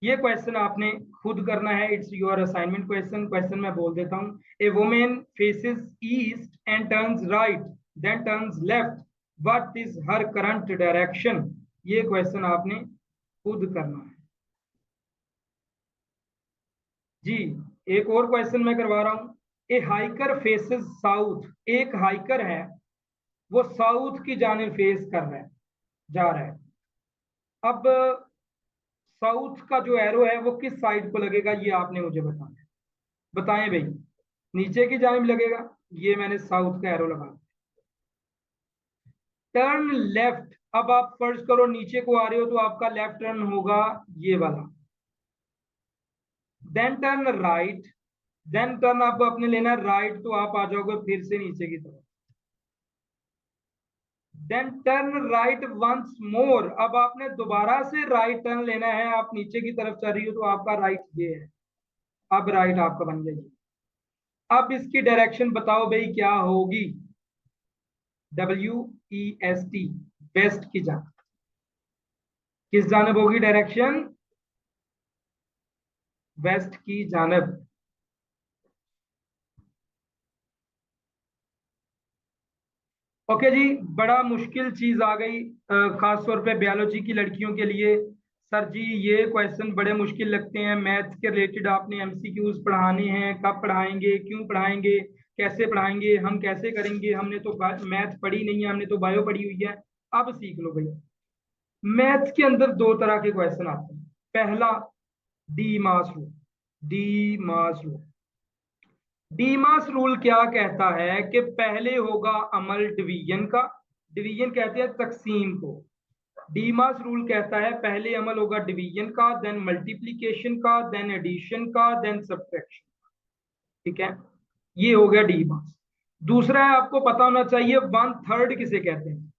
ये क्वेश्चन आपने खुद करना है, it's your assignment question. Question मैं बोल देता हूँ। A women faces east and turns right, then turns left, what is her current direction? ये क्वेश्चन आपने खुद करना है जी। एक और क्वेश्चन मैं करवा रहा हूँ। ए हाइकर फेसेस साउथ, एक हाइकर है वो साउथ की जानिब फेस कर रहा है, जा रहा है। अब साउथ का जो एरो है वो किस साइड को लगेगा ये आपने मुझे बताना है। बताएं भाई। नीचे की जानिब लगेगा, ये मैंने साउथ का एरो लगा। टर्न लेफ्ट, अब आप फर्ज करो नीचे को आ रहे हो तो आपका लेफ्ट टर्न होगा ये वाला। Then turn right, then turn आपको अपने लेना है राइट, तो आप आ जाओगे फिर से नीचे की तरफ। Then turn right once more, अब आपने दोबारा से राइट टर्न लेना है। आप नीचे की तरफ चल रही हो तो आपका राइट ये है। अब राइट आपका बन गया ये। अब इसकी डायरेक्शन बताओ भाई क्या होगी? WEST, वेस्ट की जान। किस जानब होगी डायरेक्शन? वेस्ट की जानब। ओके जी, बड़ा मुश्किल चीज आ गई खास तौर पे बायोलॉजी की लड़कियों के लिए। सर जी ये क्वेश्चन बड़े मुश्किल लगते हैं, मैथ्स के रिलेटेड आपने एमसीक्यूज पढ़ाने हैं, कब पढ़ाएंगे, क्यों पढ़ाएंगे, कैसे पढ़ाएंगे, हम कैसे करेंगे, हमने तो मैथ पढ़ी नहीं है, हमने तो बायो पढ़ी हुई है। अब सीख लो भाई। मैथ्स के अंदर दो तरह के क्वेश्चन आते हैं। पहला, डी मास रूल। डी मास रूल, डीमास रूल क्या कहता है कि पहले होगा अमल डिवीजन का। डिवीजन कहते हैं तकसीम को। डीमास रूल कहता है पहले अमल होगा डिवीजन का, देन मल्टीप्लिकेशन का, देन एडिशन का, देन सब्ट्रैक्शन। ठीक है, ये हो गया डीमास। दूसरा है, आपको पता होना चाहिए, वन थर्ड किसे कहते हैं।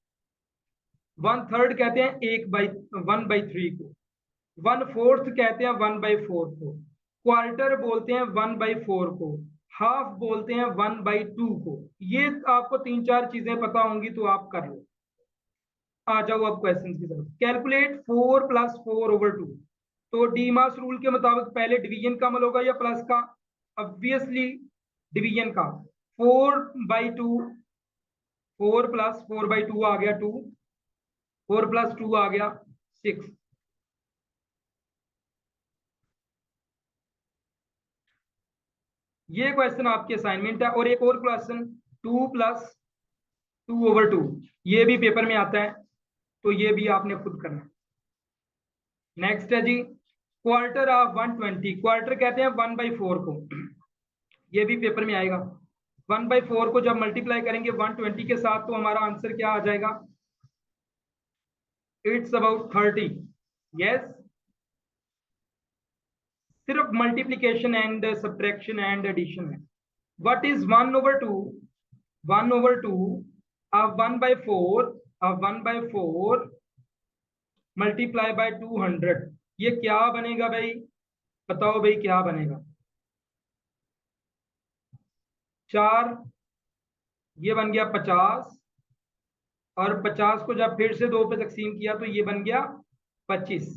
वन थर्ड कहते हैं एक बाई 1/3 को। वन फोर्थ कहते हैं 1/4 को। क्वार्टर बोलते हैं 1/4 को। हाफ बोलते हैं 1/2 को। ये आपको तीन चार चीजें पता होंगी तो आप कर लो। आ जाओ अब क्वेश्चन की तरफ। कैलकुलेट 4 + 4/2। तो डीमास रूल के मुताबिक पहले डिवीजन का अमल होगा या प्लस का? ऑब्वियसली डिवीजन का। 4/2, 4 + 4/2 आ गया 2, 4 + 2 आ गया 6। ये क्वेश्चन आपके असाइनमेंट है। और एक और क्वेश्चन, 2 + 2/2, ये भी पेपर में आता है, तो ये भी आपने खुद करना है। नेक्स्ट है जी, क्वार्टर ऑफ 120। क्वार्टर कहते हैं 1/4 को, ये भी पेपर में आएगा। 1/4 को जब मल्टीप्लाई करेंगे 120 के साथ तो हमारा आंसर क्या आ जाएगा? It's about 30। यस, सिर्फ multiplication and subtraction and addition है। What is 1/2? 1/2 of 1/4 of 1/4 multiply by 200, ये क्या बनेगा भाई? बताओ भाई क्या बनेगा? 4, ये बन गया 50, और 50 को जब फिर से 2 पे तकसीम किया तो ये बन गया 25।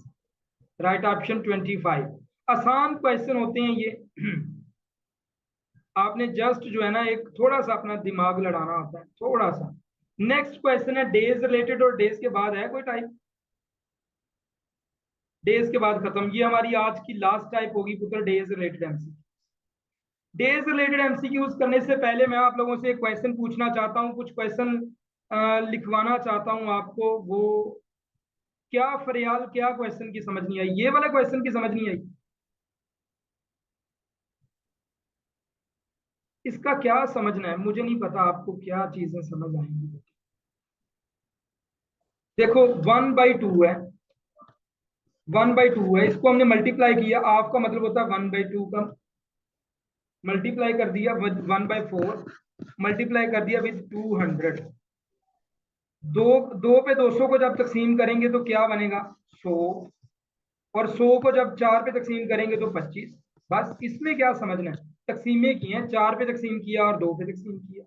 Right option 25। आसान क्वेश्चन होते हैं ये। आपने जस्ट जो है ना एक थोड़ा सा अपना दिमाग लड़ाना होता है, थोड़ा सा। नेक्स्ट क्वेश्चन है डेज रिलेटेड, और डेज के बाद है कोई टाइप? डेज के बाद खत्म। ये हमारी आज की लास्ट टाइप होगी पुत्र, days related MCQ. Days related MCQs करने से पहले मैं आप लोगों से एक क्वेश्चन पूछना चाहता हूँ, कुछ क्वेश्चन लिखवाना चाहता हूँ आपको। वो क्या फरियाल, क्या क्वेश्चन की समझ नहीं आई? ये वाला क्वेश्चन की समझ नहीं आई, इसका क्या समझना है मुझे नहीं पता, आपको क्या चीजें समझ आएंगी? देखो 1/2 है, 1/2 है, इसको हमने मल्टीप्लाई किया, आपका मतलब होता है 1/2 का मल्टीप्लाई कर दिया 1/4, मल्टीप्लाई कर दिया विद 200। दो, 2 पे 200 को जब तकसीम करेंगे तो क्या बनेगा? 100। और 100 को जब 4 पे तकसीम करेंगे तो 25। बस इसमें क्या समझना है? तकसीमें की हैं, 4 पे तकसीम किया और 2 पे तकसीम किया।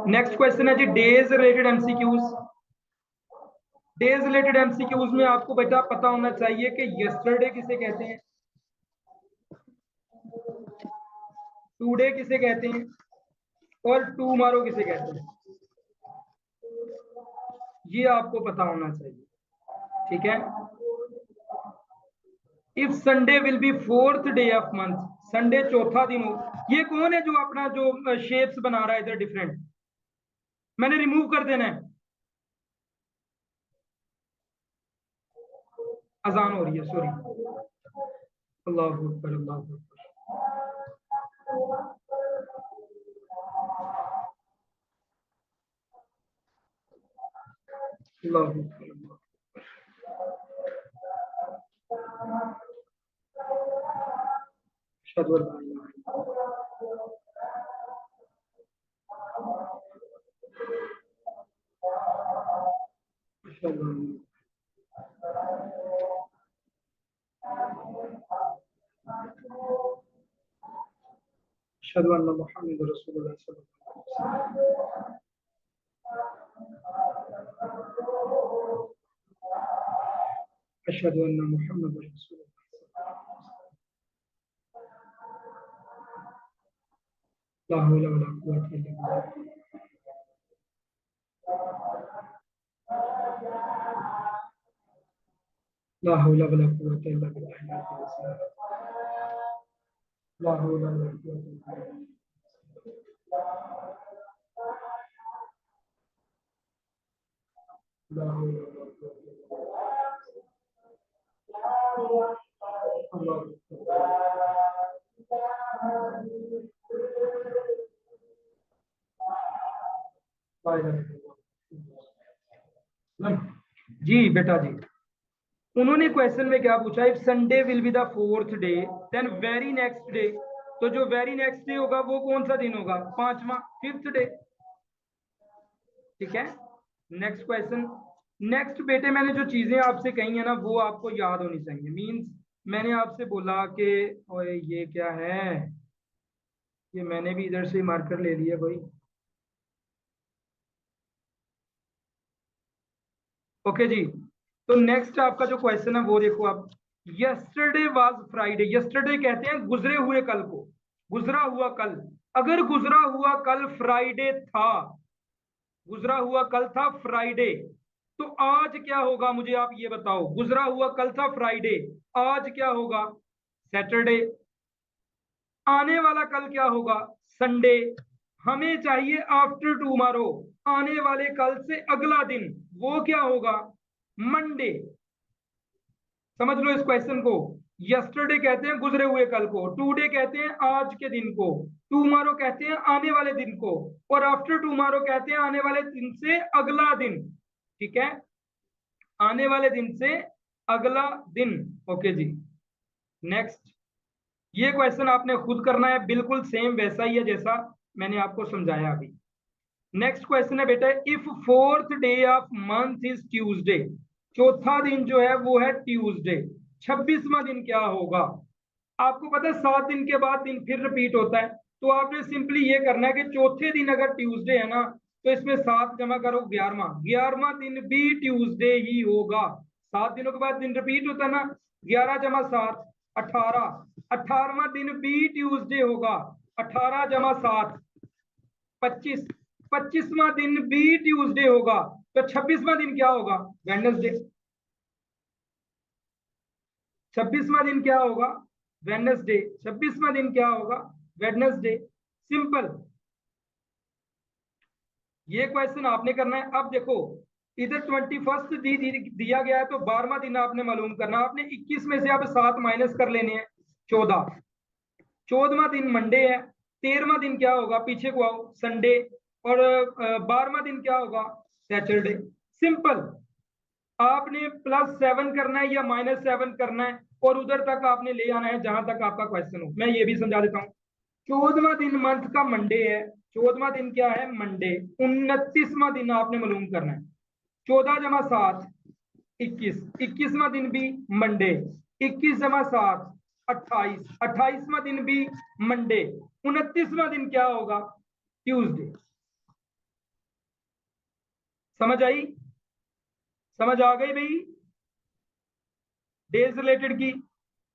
नेक्स्ट क्वेश्चन है जी days related MCQs. Days related MCQs में आपको बेटा पता होना चाहिए कि यस्टरडे किसे कहते हैं, टुडे किसे कहते हैं, और टुमारो किसे कहते हैं। ये आपको पता होना चाहिए। ठीक है, if Sunday will B fourth day of month, Sunday चौथा दिन हो। ये कौन है जो अपना जो शेप्स बना रहा है इधर डिफरेंट? मैंने रिमूव कर देना है। अजान हो रही है, सॉरी। अल्लाह अकबर, अल्लाह अकबर। अल्लाह अकबर। अशहदु अल्ला इलाहा इल्लल्लाह, अशहदु अन्ना मुहम्मद रसूलुल्लाह सल्लल्लाहु अलैहि वसल्लम। अशहदु अन्ना मुहम्मद रसूलुल्लाह। ला हौला वला कुव्वता इल्ला बिल्लाह। ला हौला वला कुव्वता इल्ला बिल्लाहिल अलिय्यिल अज़ीम। ला हौला वला कुव्वता इल्ला बिल्लाह। ला हौला वला कुव्वता इल्ला बिल्लाह। जी बेटा जी, उन्होंने क्वेश्चन में क्या पूछा, if Sunday will be the fourth day then very next day, तो जो वेरी नेक्स्ट डे होगा वो कौन सा दिन होगा, पांचवा, फिफ्थ डे। ठीक है, नेक्स्ट क्वेश्चन। नेक्स्ट बेटे, मैंने जो चीजें आपसे कही है ना वो आपको याद होनी चाहिए। मींस मैंने आपसे बोला कि ओए ये क्या है, ये मैंने भी इधर से मार्कर ले लिया भाई। ओके जी, तो नेक्स्ट आपका जो क्वेश्चन है वो देखो आप। यस्टरडे वाज फ्राइडे, यस्टरडे कहते हैं गुजरे हुए कल को, गुजरा हुआ कल। अगर गुजरा हुआ कल फ्राइडे था, गुजरा हुआ कल था फ्राइडे, तो आज क्या होगा मुझे आप ये बताओ। गुजरा हुआ कल था फ्राइडे, आज क्या होगा, सैटरडे। आने वाला कल क्या होगा, संडे। हमें चाहिए आफ्टर टुमारो, आने वाले कल से अगला दिन, वो क्या होगा, मंडे। समझ लो इस क्वेश्चन को। यस्टरडे कहते हैं गुजरे हुए कल को, टुडे कहते हैं आज के दिन को, टुमारो कहते हैं आने वाले दिन को, और आफ्टर टुमारो कहते हैं आने वाले दिन से अगला दिन। ठीक है, आने वाले दिन से अगला दिन। ओके जी, नेक्स्ट। ये क्वेश्चन आपने खुद करना है, बिल्कुल सेम वैसा ही है जैसा मैंने आपको समझाया अभी। नेक्स्ट क्वेश्चन है बेटा, if fourth day of month is Tuesday, चौथा दिन जो है वो है ट्यूसडे, 26वां दिन क्या होगा। आपको पता है 7 दिन के बाद दिन फिर रिपीट होता है, तो आपने सिंपली ये करना है कि चौथे दिन अगर ट्यूसडे है ना, तो इसमें 7 जमा करो 11वां, 11वां दिन भी ट्यूसडे ही होगा। 7 दिनों के बाद दिन रिपीट होता है ना, 11 जमा 7 18, 18वां दिन भी ट्यूसडे होगा, 18 जमा 7 25, 25वां दिन भी ट्यूसडे होगा, तो 26वां दिन क्या होगा, वेडनेसडे। 26वां दिन क्या होगा, वेडनेसडे। 26वां दिन क्या होगा, वेडनेसडे। सिंपल, ये क्वेश्चन आपने करना है। अब देखो, इधर 21 दिया गया है, तो 12वां दिन आपने मालूम करना। आपने 21 में से आप 7 माइनस कर लेने हैं, 14। 14वां दिन मंडे है, 13वां दिन क्या होगा, पीछे को आओ, संडे। और 12वां दिन क्या होगा, सैटरडे। सिंपल, आपने +7 करना है या -7 करना है, और उधर तक आपने ले आना है जहां तक आपका क्वेश्चन हो। मैं ये भी समझा देता हूँ। 14वां दिन मंथ का मंडे है, 14वां दिन क्या है, मंडे। 29वां दिन आपने मालूम करना है, 14 जमा 7 21, 21वां दिन भी मंडे, 21 जमा 7 28, 28वां दिन भी मंडे, 29वां दिन क्या होगा, ट्यूसडे। समझ आई, समझ आ गई भाई, डेज रिलेटेड की।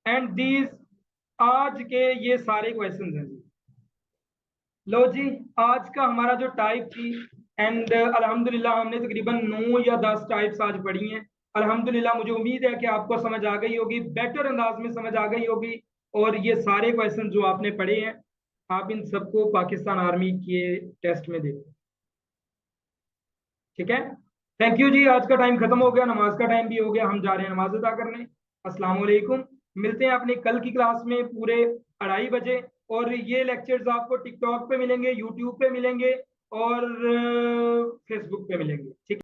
एंड दीज आज के ये सारे क्वेश्चन हैं जी। लो जी, आज का हमारा जो टाइप थी, एंड अल्हम्दुलिल्लाह हमने तकरीबन 9 या 10 टाइप्स आज पढ़ी हैं। अल्हम्दुलिल्लाह मुझे उम्मीद है कि आपको समझ आ गई होगी, बेटर अंदाज में समझ आ गई होगी। और ये सारे क्वेश्चन जो आपने पढ़े हैं, आप इन सबको पाकिस्तान आर्मी के टेस्ट में देखो। ठीक है, थैंक यू जी। आज का टाइम खत्म हो गया, नमाज का टाइम भी हो गया, हम जा रहे हैं नमाज अदा करने। अस्सलाम वालेकुम, मिलते हैं अपनी कल की क्लास में पूरे 2:30 बजे। और ये लेक्चर्स आपको टिकटॉक पे मिलेंगे, यूट्यूब पे मिलेंगे, और फेसबुक पे मिलेंगे। ठीक है।